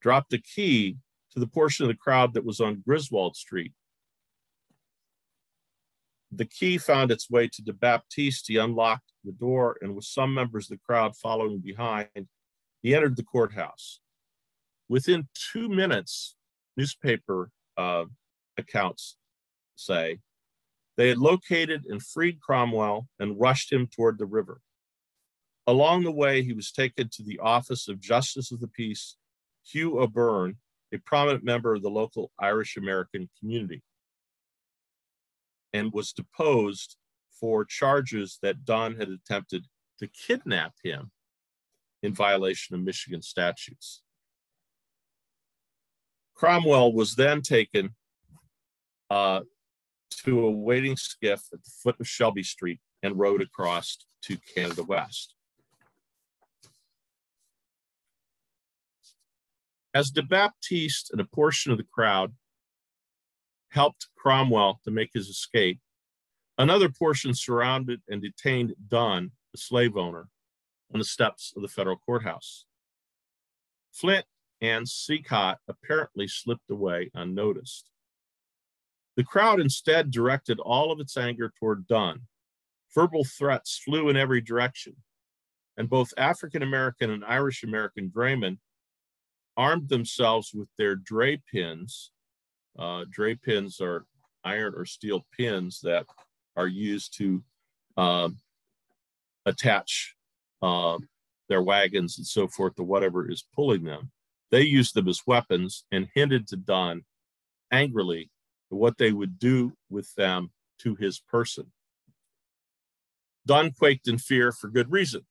Speaker 6: dropped the key to the portion of the crowd that was on Griswold Street. The key found its way to De Baptiste. He unlocked the door, and with some members of the crowd following behind, he entered the courthouse. Within 2 minutes, newspaper accounts say, they had located and freed Cromwell and rushed him toward the river. Along the way, he was taken to the office of Justice of the Peace, Hugh O'Byrne, a prominent member of the local Irish-American community, and was deposed for charges that Dunn had attempted to kidnap him in violation of Michigan statutes. Cromwell was then taken to a waiting skiff at the foot of Shelby Street and rowed across to Canada West. As De Baptiste and a portion of the crowd helped Cromwell to make his escape, another portion surrounded and detained Dunn, the slave owner, on the steps of the federal courthouse. Flint and Seacott apparently slipped away unnoticed. The crowd instead directed all of its anger toward Dunn. Verbal threats flew in every direction, and both African-American and Irish-American draymen armed themselves with their dray pins. Dray pins are iron or steel pins that are used to attach their wagons and so forth to whatever is pulling them. They used them as weapons and hinted to Dunn angrily what they would do with them to his person. Dunn quaked in fear for good reason.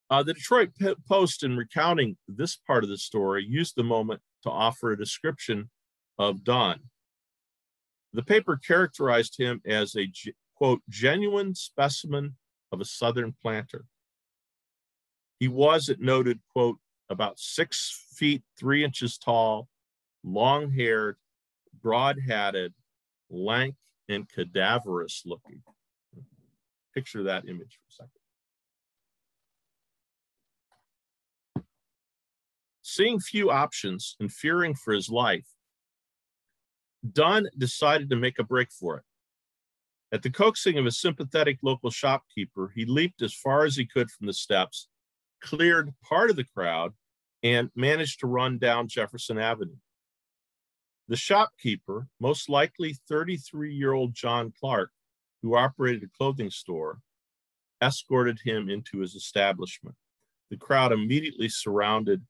Speaker 6: The Detroit Post, in recounting this part of the story, used the moment to offer a description of Dunn. The paper characterized him as a, quote, genuine specimen of a Southern planter. He was, it noted, quote, about 6 feet 3 inches tall, long-haired, broad-hatted, lank, and cadaverous looking. Picture that image for a second. Seeing few options and fearing for his life, Dunn decided to make a break for it. At the coaxing of a sympathetic local shopkeeper, he leaped as far as he could from the steps, cleared part of the crowd, and managed to run down Jefferson Avenue. The shopkeeper, most likely 33-year-old John Clark, who operated a clothing store, escorted him into his establishment. The crowd immediately surrounded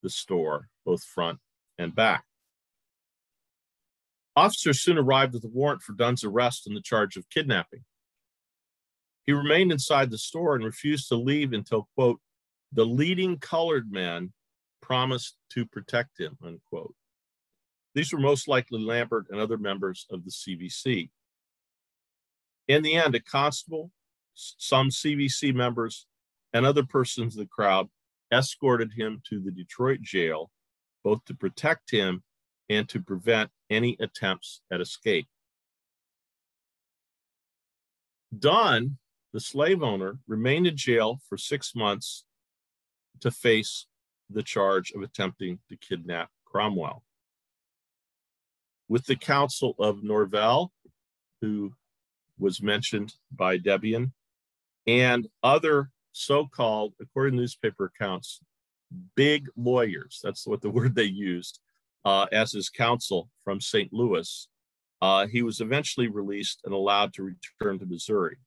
Speaker 6: the store, both front and back. Officers soon arrived with a warrant for Dunn's arrest on the charge of kidnapping. He remained inside the store and refused to leave until, quote, the leading colored men promised to protect him, unquote. These were most likely Lambert and other members of the CVC. In the end, a constable, some CVC members, and other persons in the crowd escorted him to the Detroit jail, both to protect him and to prevent any attempts at escape. Dunn, the slave owner, remained in jail for 6 months to face the charge of attempting to kidnap Cromwell. With the counsel of Norvell, who was mentioned by Debian, and other so-called, according to newspaper accounts, big lawyers, that's what the word they used, as his counsel from St. Louis, he was eventually released and allowed to return to Missouri.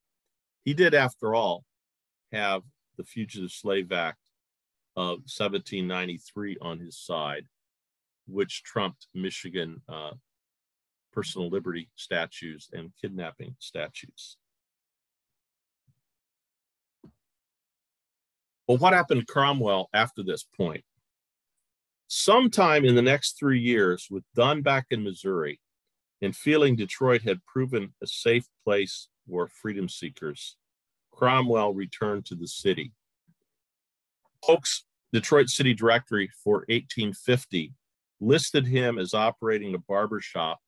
Speaker 6: He did, after all, have the Fugitive Slave Act of 1793 on his side, which trumped Michigan personal liberty statutes and kidnapping statutes. Well, what happened to Cromwell after this point? Sometime in the next 3 years, with Dunn back in Missouri and feeling Detroit had proven a safe place for freedom seekers, Cromwell returned to the city. Polk's Detroit City Directory for 1850 listed him as operating a barber shop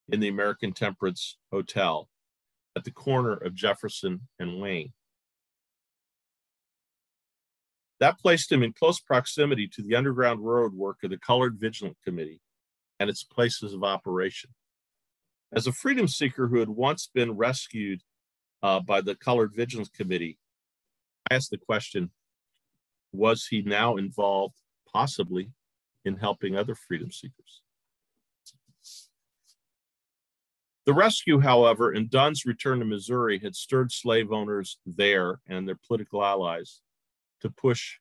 Speaker 6: in the American Temperance Hotel at the corner of Jefferson and Wayne. That placed him in close proximity to the Underground Road work of the Colored Vigilant Committee and its places of operation. As a freedom seeker who had once been rescued by the Colored Vigilance Committee, I asked the question, was he now involved possibly in helping other freedom seekers? The rescue, however, and Dunn's return to Missouri had stirred slave owners there and their political allies to push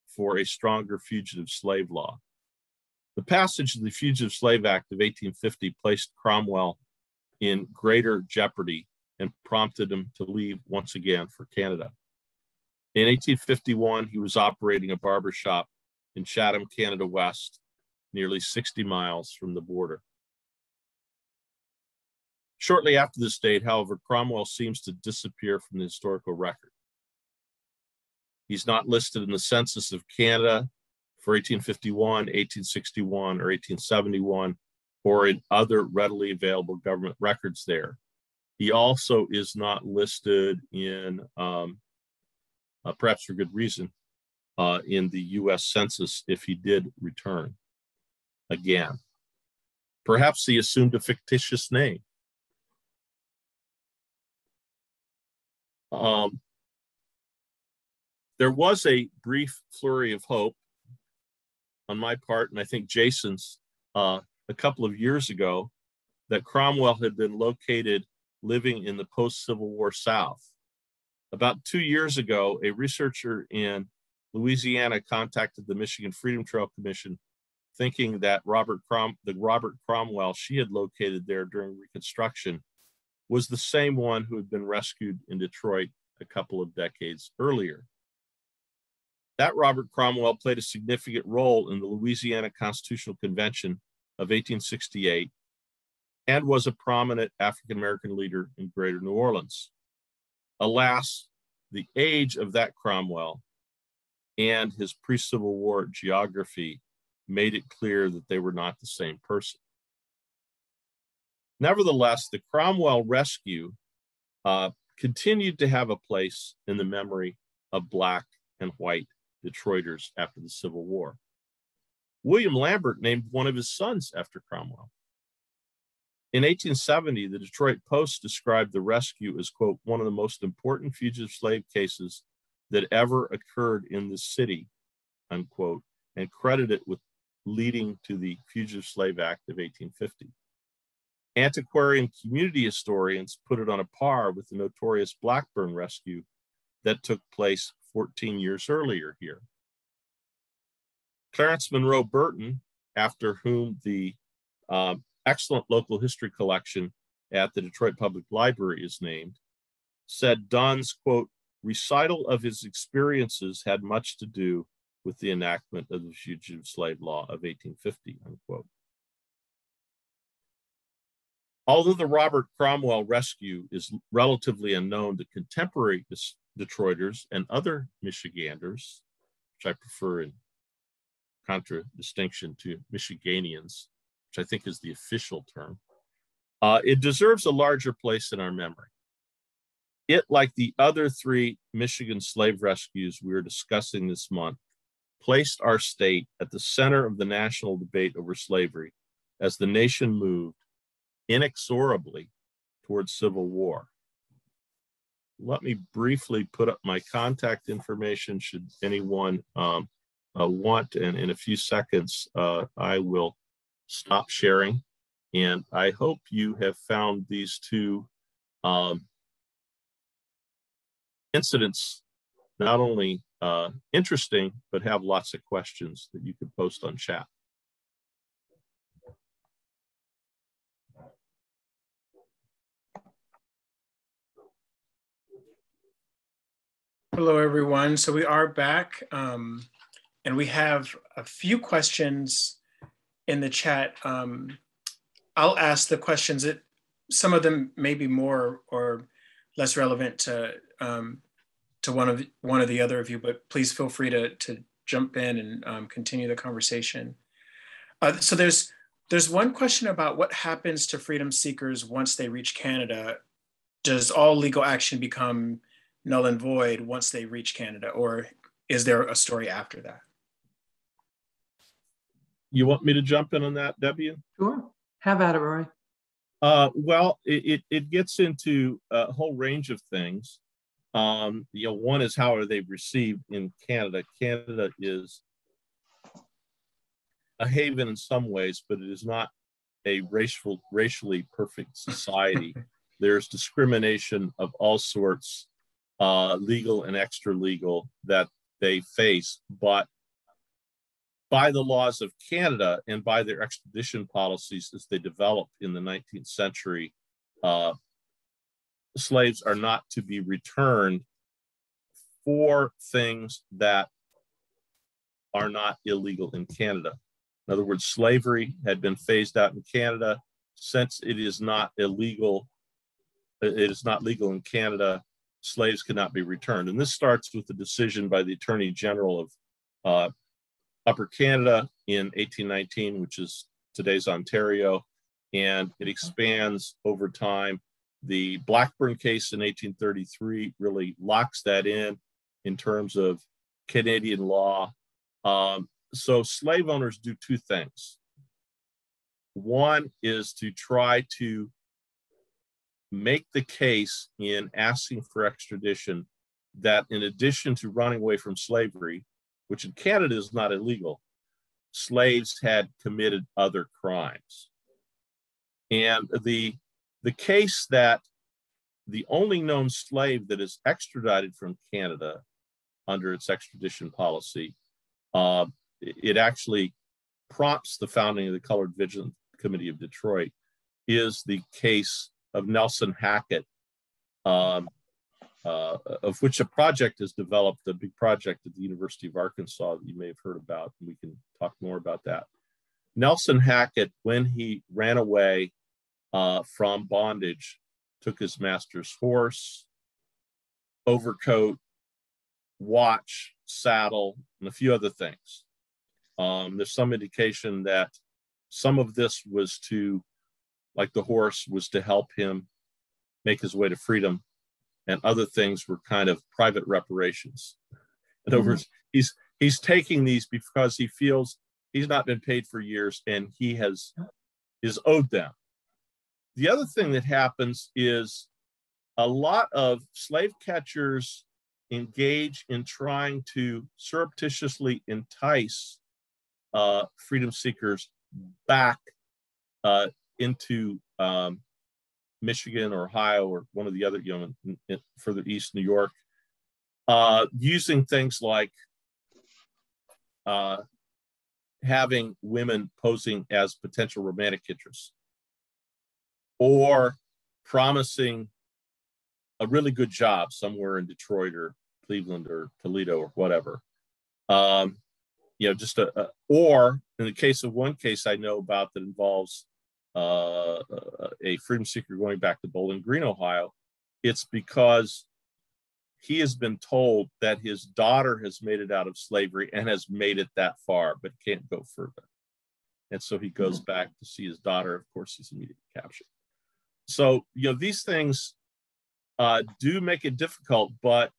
Speaker 6: for a stronger fugitive slave law. The passage of the Fugitive Slave Act of 1850 placed Cromwell in greater jeopardy and prompted him to leave once again for Canada. In 1851, he was operating a barber shop in Chatham, Canada West, nearly 60 miles from the border. Shortly after this date, however, Cromwell seems to disappear from the historical record. He's not listed in the Census of Canada for 1851, 1861, or 1871, or in other readily available government records there. He also is not listed in, perhaps for good reason, in the US Census if he did return again. Perhaps he assumed a fictitious name. There was a brief flurry of hope on my part, and I think Jason's, a couple of years ago, that Cromwell had been located living in the post-Civil War South. About 2 years ago, a researcher in Louisiana contacted the Michigan Freedom Trail Commission, thinking that Robert Cromwell she had located there during Reconstruction was the same one who had been rescued in Detroit a couple of decades earlier. That Robert Cromwell played a significant role in the Louisiana Constitutional Convention of 1868 and was a prominent African-American leader in Greater New Orleans. Alas, the age of that Cromwell and his pre-Civil War geography made it clear that they were not the same person. Nevertheless, the Cromwell rescue continued to have a place in the memory of Black and white Detroiters after the Civil War. William Lambert named one of his sons after Cromwell. In 1870, the Detroit Post described the rescue as, quote, one of the most important fugitive slave cases that ever occurred in the city, unquote, and credited it with leading to the Fugitive Slave Act of 1850. Antiquarian community historians put it on a par with the notorious Blackburn rescue that took place 14 years earlier here. Clarence Monroe Burton, after whom the excellent local history collection at the Detroit Public Library is named, said Dunn's, quote, recital of his experiences had much to do with the enactment of the Fugitive Slave Law of 1850, unquote. Although the Robert Cromwell rescue is relatively unknown to contemporary Detroiters and other Michiganders, which I prefer in contradistinction to Michiganians, which I think is the official term, it deserves a larger place in our memory. It, like the other 3 Michigan slave rescues we are discussing this month, placed our state at the center of the national debate over slavery as the nation moved inexorably towards civil war. Let me briefly put up my contact information should anyone want, and in a few seconds, I will stop sharing. And I hope you have found these 2 incidents not only interesting, but have lots of questions that you could post on chat.
Speaker 4: Hello, everyone. So we are back, and we have a few questions in the chat. I'll ask the questions. Some of them may be more or less relevant to one of the other of you, but please feel free to jump in and continue the conversation. So there's one question about what happens to freedom seekers once they reach Canada. Does all legal action become null and void once they reach Canada, or is there a story after that?
Speaker 6: You want me to jump in on that, Debian?
Speaker 5: Sure. Have at it, Roy.
Speaker 6: Well, it gets into a whole range of things. One is how are they received in Canada? Canada is a haven in some ways, but it is not a racially perfect society. There's discrimination of all sorts, legal and extra legal, that they face, but by the laws of Canada and by their extradition policies as they developed in the 19th century, slaves are not to be returned for things that are not illegal in Canada. In other words, slavery had been phased out in Canada. Since it is not illegal, it is not legal in Canada, slaves cannot be returned. And this starts with the decision by the Attorney General of Upper Canada in 1819, which is today's Ontario, and it expands over time. The Blackburn case in 1833 really locks that in terms of Canadian law. So slave owners do 2 things. One is to try to make the case in asking for extradition that in addition to running away from slavery, which in Canada is not illegal, slaves had committed other crimes. And the case that the only known slave that is extradited from Canada under its extradition policy, it actually prompts the founding of the Colored Vigilance Committee of Detroit, is the case of Nelson Hackett, of which a project is developed, a big project at the University of Arkansas that you may have heard about, and we can talk more about that. Nelson Hackett, when he ran away from bondage, took his master's horse, overcoat, watch, saddle, and a few other things. There's some indication that some of this was to, like the horse, was to help him make his way to freedom, and other things were kind of private reparations. In other words, he's taking these because he feels he's not been paid for years and he is owed them. The other thing that happens is a lot of slave catchers engage in trying to surreptitiously entice freedom seekers back into Michigan or Ohio or one of the other, further east, New York, using things like having women posing as potential romantic interests, or promising a really good job somewhere in Detroit or Cleveland or Toledo or whatever. Or in the case of one case I know about that involves a freedom seeker going back to Bowling Green, Ohio, it's because he has been told that his daughter has made it out of slavery and has made it that far, but can't go further. And so he goes back to see his daughter. Of course, he's immediately captured. So, these things do make it difficult, but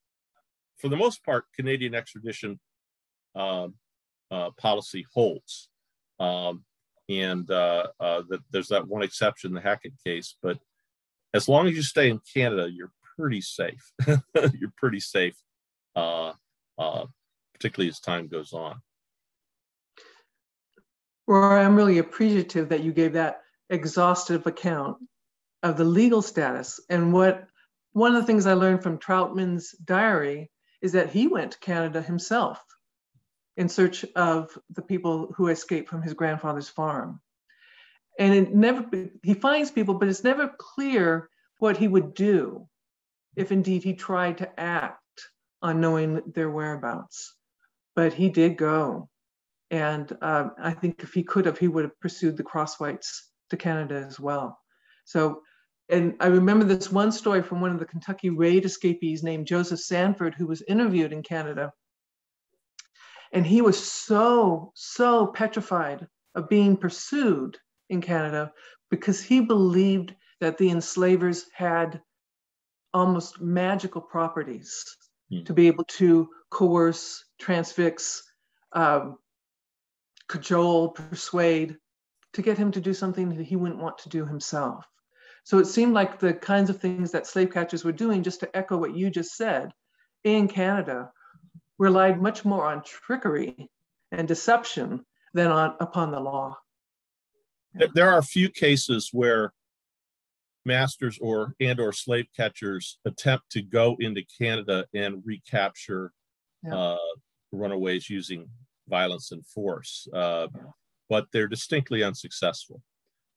Speaker 6: for the most part, Canadian extradition policy holds. There's that one exception, the Hackett case, but as long as you stay in Canada, you're pretty safe. You're pretty safe, particularly as time goes on.
Speaker 5: Rory, I'm really appreciative that you gave that exhaustive account of the legal status. And one of the things I learned from Troutman's diary is that he went to Canada himself in search of the people who escaped from his grandfather's farm. And he finds people, but it's never clear what he would do if indeed he tried to act on knowing their whereabouts. But he did go. And I think if he could have, he would have pursued the Crosswhites to Canada as well. So, and I remember this one story from one of the Kentucky raid escapees named Joseph Sanford, who was interviewed in Canada. And he was so petrified of being pursued in Canada because he believed that the enslavers had almost magical properties to be able to coerce, transfix, cajole, persuade, to get him to do something that he wouldn't want to do himself. So it seemed like the kinds of things that slave catchers were doing, just to echo what you just said, in Canada, relied much more on trickery and deception than upon the law.
Speaker 6: There are a few cases where masters or slave catchers attempt to go into Canada and recapture runaways using violence and force, but they're distinctly unsuccessful.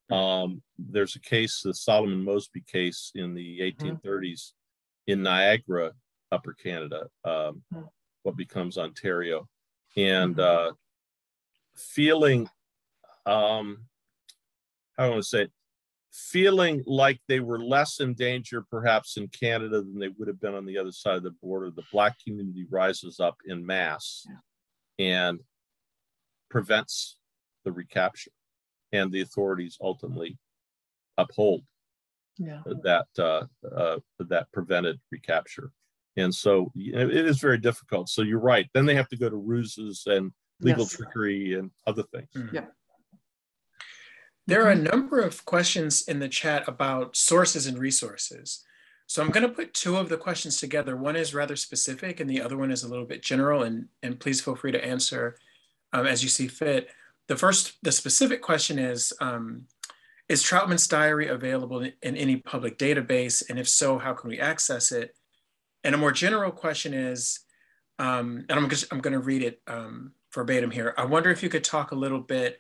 Speaker 6: There's a case, the Solomon Mosby case in the 1830s in Niagara, Upper Canada, what becomes Ontario, and feeling, how do I want to say it? Feeling like they were less in danger perhaps in Canada than they would have been on the other side of the border. The Black community rises up in mass and prevents the recapture, and the authorities ultimately uphold that prevented recapture. And so it is very difficult. So you're right. Then they have to go to ruses and legal trickery and other things.
Speaker 5: Yeah.
Speaker 4: There are a number of questions in the chat about sources and resources. So I'm going to put two of the questions together. One is rather specific and the other one is a little bit general, and please feel free to answer as you see fit. The specific question is Troutman's diary available in any public database? And if so, how can we access it? And a more general question is, and I'm going to read it verbatim here. I wonder if you could talk a little bit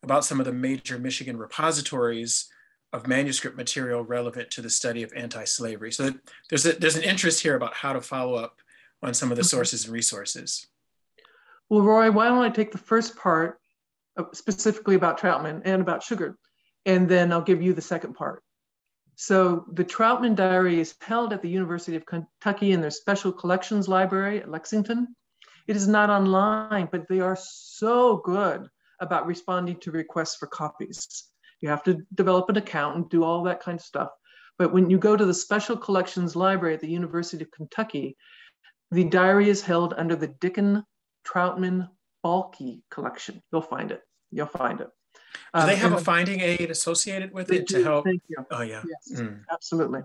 Speaker 4: about some of the major Michigan repositories of manuscript material relevant to the study of anti-slavery. So there's an interest here about how to follow up on some of the sources and resources.
Speaker 5: Well, Roy, why don't I take the first part specifically about Troutman and about Sugar, and then I'll give you the second part. So the Troutman diary is held at the University of Kentucky in their Special Collections Library at Lexington. It is not online, but they are so good about responding to requests for copies. You have to develop an account and do all that kind of stuff. But when you go to the Special Collections Library at the University of Kentucky, the diary is held under the Dickon Troutman Balke collection. You'll find it. You'll find it.
Speaker 4: Do they have a finding aid associated with it to help?
Speaker 5: Thank you.
Speaker 4: Oh, yeah.
Speaker 5: Yes, absolutely.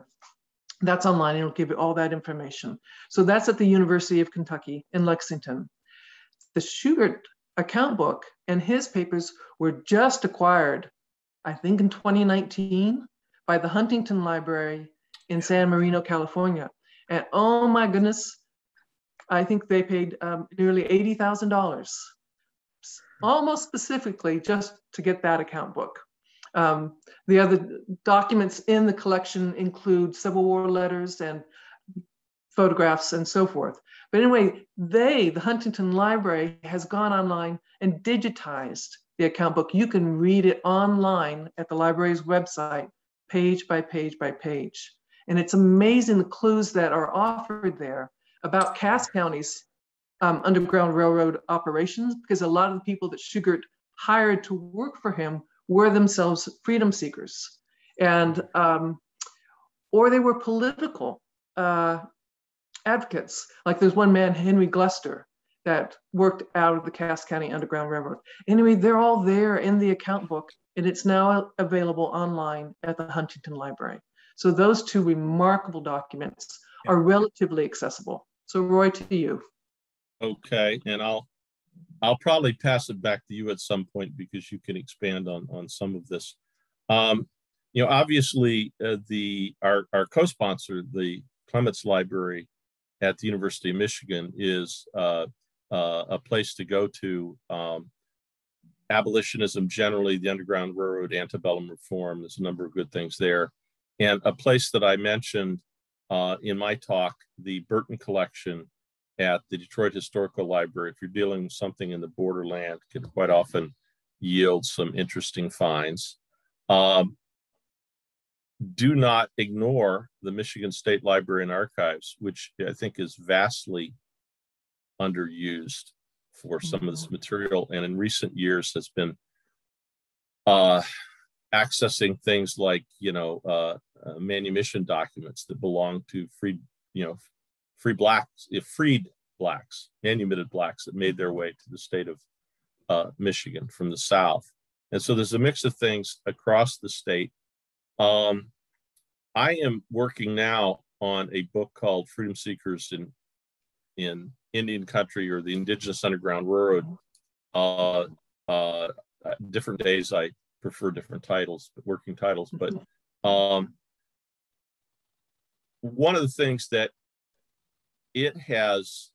Speaker 5: That's online. It'll give you all that information. So that's at the University of Kentucky in Lexington. The Sugar account book and his papers were just acquired, I think in 2019, by the Huntington Library in San Marino, California. And oh my goodness, I think they paid nearly $80,000, almost specifically just to get that account book. The other documents in the collection include Civil War letters and photographs and so forth. But anyway, the Huntington Library has gone online and digitized the account book. You can read it online at the library's website, page by page by page. And it's amazing the clues that are offered there about Cass County's Underground Railroad operations, because a lot of the people that Sugar hired to work for him were themselves freedom seekers, and or they were political advocates. Like there's one man, Henry Gluster, that worked out of the Cass County Underground Railroad. Anyway, they're all there in the account book, and it's now available online at the Huntington Library. So those two remarkable documents are relatively accessible. So Roy, to you.
Speaker 6: Okay, and I'll probably pass it back to you at some point because you can expand on some of this. You know, obviously, our co-sponsor, the Clements Library at the University of Michigan, is a place to go to. Abolitionism generally, the Underground Railroad, antebellum reform. There's a number of good things there, and a place that I mentioned in my talk, the Burton Collection at the Detroit Historical Library. If you're dealing with something in the borderland, can quite often yield some interesting finds. Do not ignore the Michigan State Library and Archives, which I think is vastly underused for some of this material, and in recent years has been accessing things like, manumission documents that belong to freed blacks, manumitted blacks that made their way to the state of Michigan from the South. And so there's a mix of things across the state. I am working now on a book called Freedom Seekers in Indian Country, or the Indigenous Underground Railroad. Different days I prefer different titles, working titles. But one of the things that it has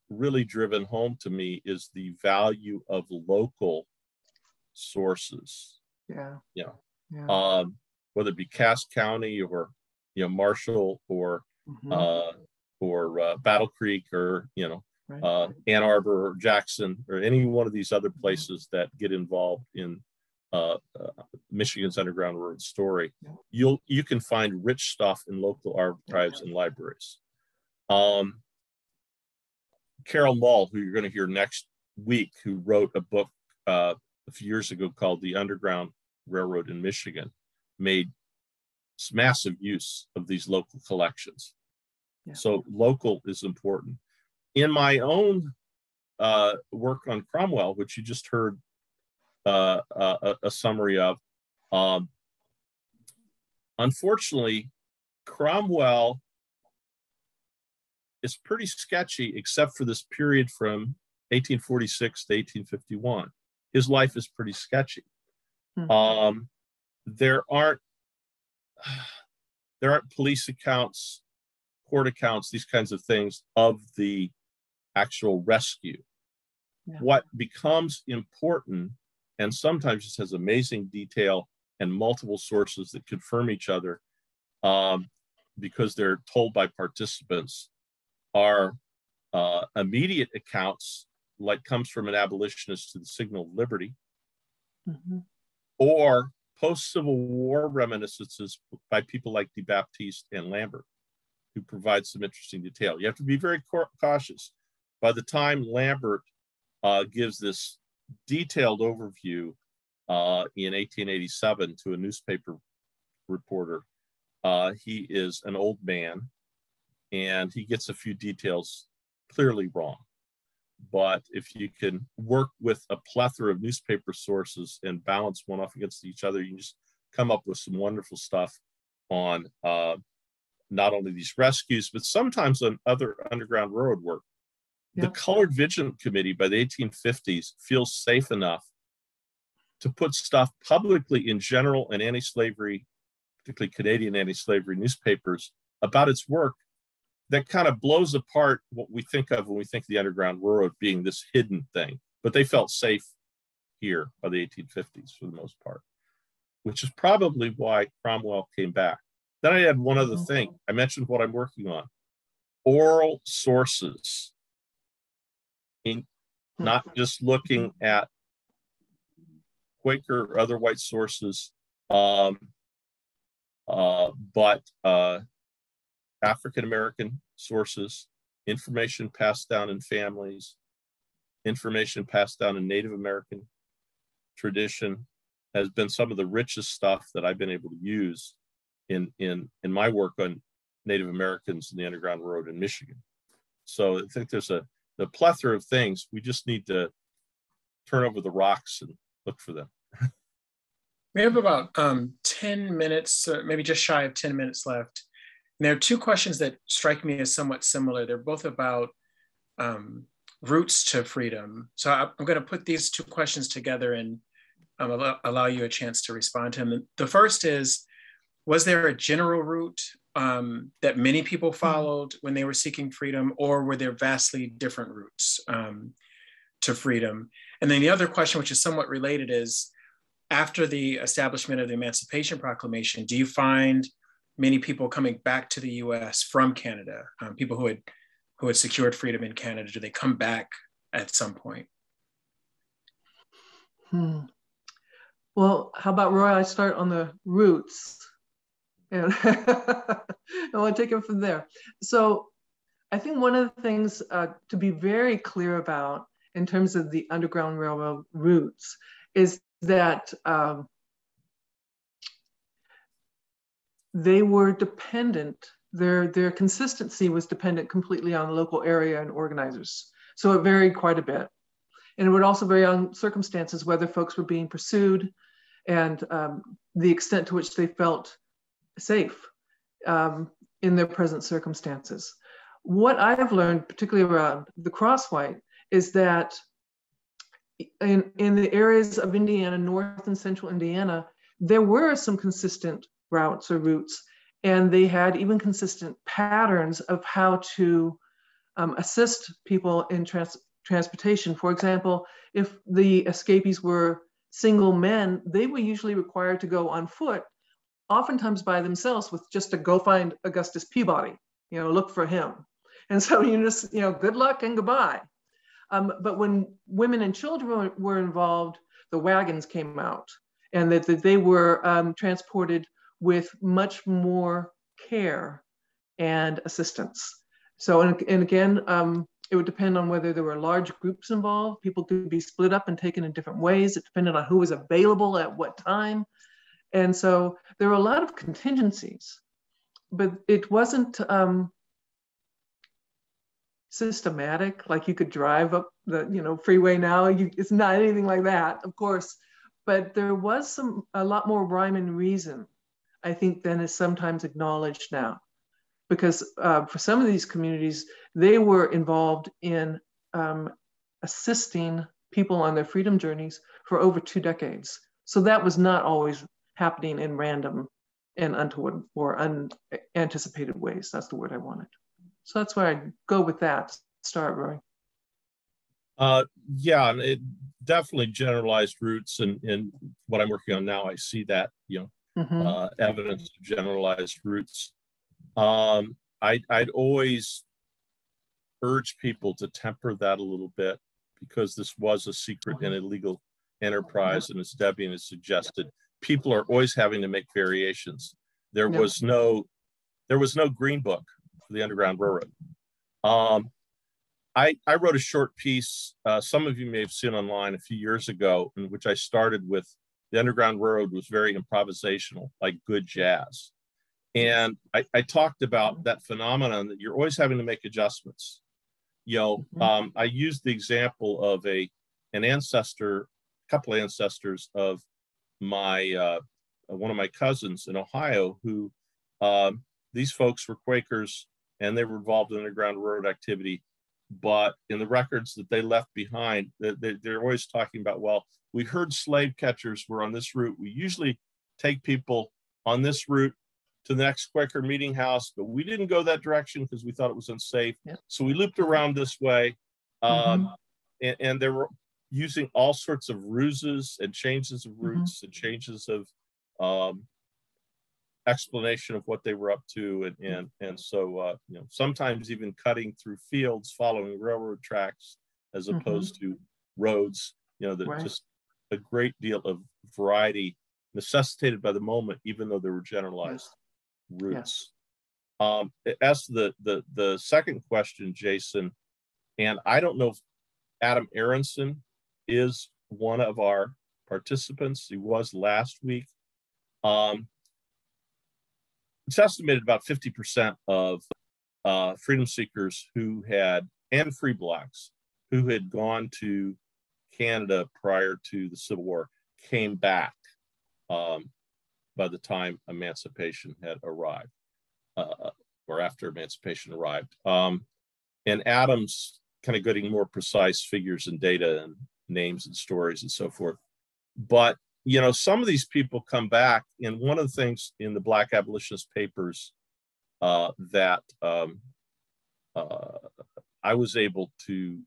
Speaker 6: really driven home to me is the value of local sources. Whether it be Cass County or Marshall or Battle Creek or Ann Arbor or Jackson or any one of these other places that get involved in Michigan's Underground Railroad story. You can find rich stuff in local archives and libraries. Carol Mull, who you're going to hear next week, who wrote a book a few years ago called The Underground Railroad in Michigan, made massive use of these local collections. So local is important. In my own work on Cromwell, which you just heard a summary of, unfortunately, Cromwell is pretty sketchy, except for this period from 1846 to 1851. His life is pretty sketchy. There aren't police accounts, court accounts, these kinds of things of the actual rescue. What becomes important, and sometimes just has amazing detail and multiple sources that confirm each other because they're told by participants, are immediate accounts, like comes from an abolitionist to the Signal of Liberty, or post-Civil War reminiscences by people like De Baptiste and Lambert, who provide some interesting detail. You have to be very cautious. By the time Lambert gives this detailed overview in 1887 to a newspaper reporter, he is an old man, and he gets a few details clearly wrong. But if you can work with a plethora of newspaper sources and balance one off against each other, you can just come up with some wonderful stuff on not only these rescues, but sometimes on other Underground Railroad work. The Colored Vigilant Committee by the 1850s feels safe enough to put stuff publicly in general and anti-slavery, particularly Canadian anti-slavery newspapers, about its work that kind of blows apart what we think of when we think of the Underground Railroad being this hidden thing. But they felt safe here by the 1850s for the most part, which is probably why Cromwell came back. Then I had one other thing. I mentioned what I'm working on. Oral sources. Not just looking at Quaker or other white sources, but African-American sources, information passed down in families, information passed down in Native American tradition has been some of the richest stuff that I've been able to use in my work on Native Americans in the Underground Railroad in Michigan. So I think there's a plethora of things. We just need to turn over the rocks and look for them.
Speaker 4: We have about 10 minutes, maybe just shy of 10 minutes left. And there are two questions that strike me as somewhat similar. They're both about routes to freedom. So I'm going to put these two questions together and allow you a chance to respond to them. The first is, was there a general route that many people followed when they were seeking freedom, or were there vastly different routes to freedom? And then the other question, which is somewhat related, is after the establishment of the Emancipation Proclamation, do you find many people coming back to the US from Canada, people who had secured freedom in Canada, do they come back at some point?
Speaker 5: Well, how about Roy, I start on the roots and I want to take it from there. So I think one of the things to be very clear about in terms of the Underground Railroad routes is that they were dependent, their consistency was dependent completely on the local area and organizers. So it varied quite a bit. And it would also vary on circumstances, whether folks were being pursued and the extent to which they felt safe in their present circumstances. What I've learned, particularly around the Crosswhite, is that in the areas of Indiana, North and Central Indiana, there were some consistent routes or routes, and they had even consistent patterns of how to assist people in transportation. For example, if the escapees were single men, they were usually required to go on foot, oftentimes by themselves, with just to go find Augustus Peabody, look for him. And so you just, good luck and goodbye. But when women and children were involved, the wagons came out, and that they were transported with much more care and assistance. So, and again, it would depend on whether there were large groups involved. People could be split up and taken in different ways. It depended on who was available at what time. And so there were a lot of contingencies, but it wasn't systematic, like you could drive up the freeway now. It's not anything like that, of course, but there was a lot more rhyme and reason, I think, than is sometimes acknowledged now. Because for some of these communities, they were involved in assisting people on their freedom journeys for over 2 decades. So that was not always happening in random and untoward or unanticipated ways. That's the word I wanted. So that's where I'd go with that. Start, Roy.
Speaker 6: Yeah, and it definitely generalized roots, and what I'm working on now, I see that evidence of generalized roots. I'd always urge people to temper that a little bit, because this was a secret and illegal enterprise, and as Debian has suggested, people are always having to make variations. There was no green book for the Underground Railroad. I wrote a short piece, some of you may have seen online a few years ago, in which I started with the Underground Railroad was very improvisational, like good jazz. And I talked about that phenomenon that you're always having to make adjustments. I used the example of a couple of ancestors of my one of my cousins in Ohio, who these folks were Quakers and they were involved in Underground Railroad activity. But in the records that they left behind, they're always talking about, well, we heard slave catchers were on this route. We usually take people on this route to the next Quaker meeting house, but we didn't go that direction because we thought it was unsafe. So we looped around this way. And they were using all sorts of ruses and changes of routes and changes of explanation of what they were up to. And so, sometimes even cutting through fields, following railroad tracks, as opposed to roads, that just a great deal of variety necessitated by the moment, even though there were generalized roots. As to the second question, Jason, and I don't know if Adam Erickson is one of our participants. He was last week. It's estimated about 50% of freedom seekers who had, and free blacks, who had gone to Canada prior to the Civil War came back by the time emancipation had arrived, or after emancipation arrived. And Adam's kind of getting more precise figures and data and names and stories and so forth. But, you know, some of these people come back, and one of the things in the Black Abolitionist papers that I was able to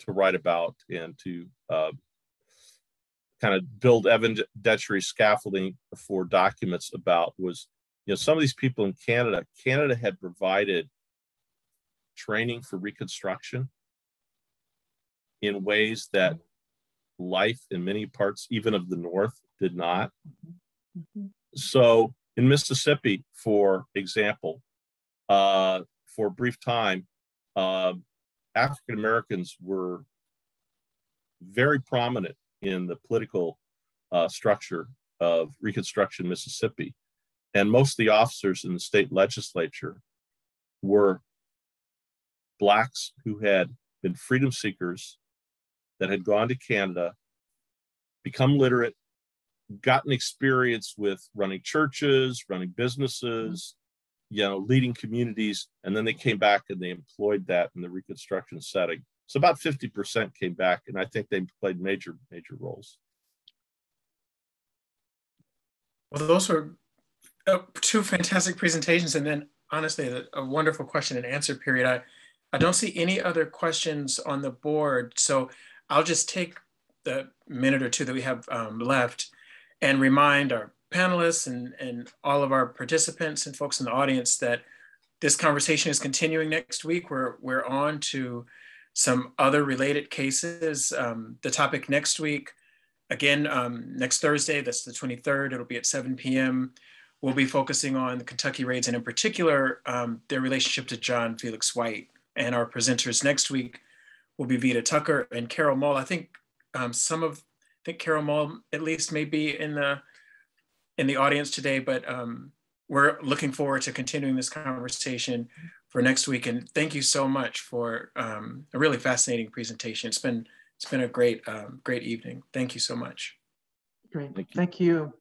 Speaker 6: write about and to kind of build evidentiary scaffolding for documents about was, you know, some of these people in Canada had provided training for Reconstruction in ways that life in many parts, even of the North, did not. So in Mississippi, for example, for a brief time, African Americans were very prominent in the political structure of Reconstruction Mississippi. And most of the officers in the state legislature were Blacks who had been freedom seekers that had gone to Canada, become literate, gotten experience with running churches, running businesses, you know, leading communities, and then they came back and they employed that in the Reconstruction setting. So about 50% came back, and I think they played major roles.
Speaker 4: Well, those were two fantastic presentations, and then honestly, a wonderful question and answer period. I don't see any other questions on the board, so I'll just take the minute or two that we have left and remind our panelists and all of our participants and folks in the audience that this conversation is continuing next week. We're on to some other related cases. The topic next week, again, next Thursday, that's the 23rd, it'll be at 7 p.m. We'll be focusing on the Kentucky raids, and in particular, their relationship to John Felix White. And our presenters next week will be Vita Tucker and Carol Mull. I think Carol Mull at least may be in the audience today, but we're looking forward to continuing this conversation for next week. And thank you so much for a really fascinating presentation. It's been a great evening. Thank you so much.
Speaker 5: Great. Thank you.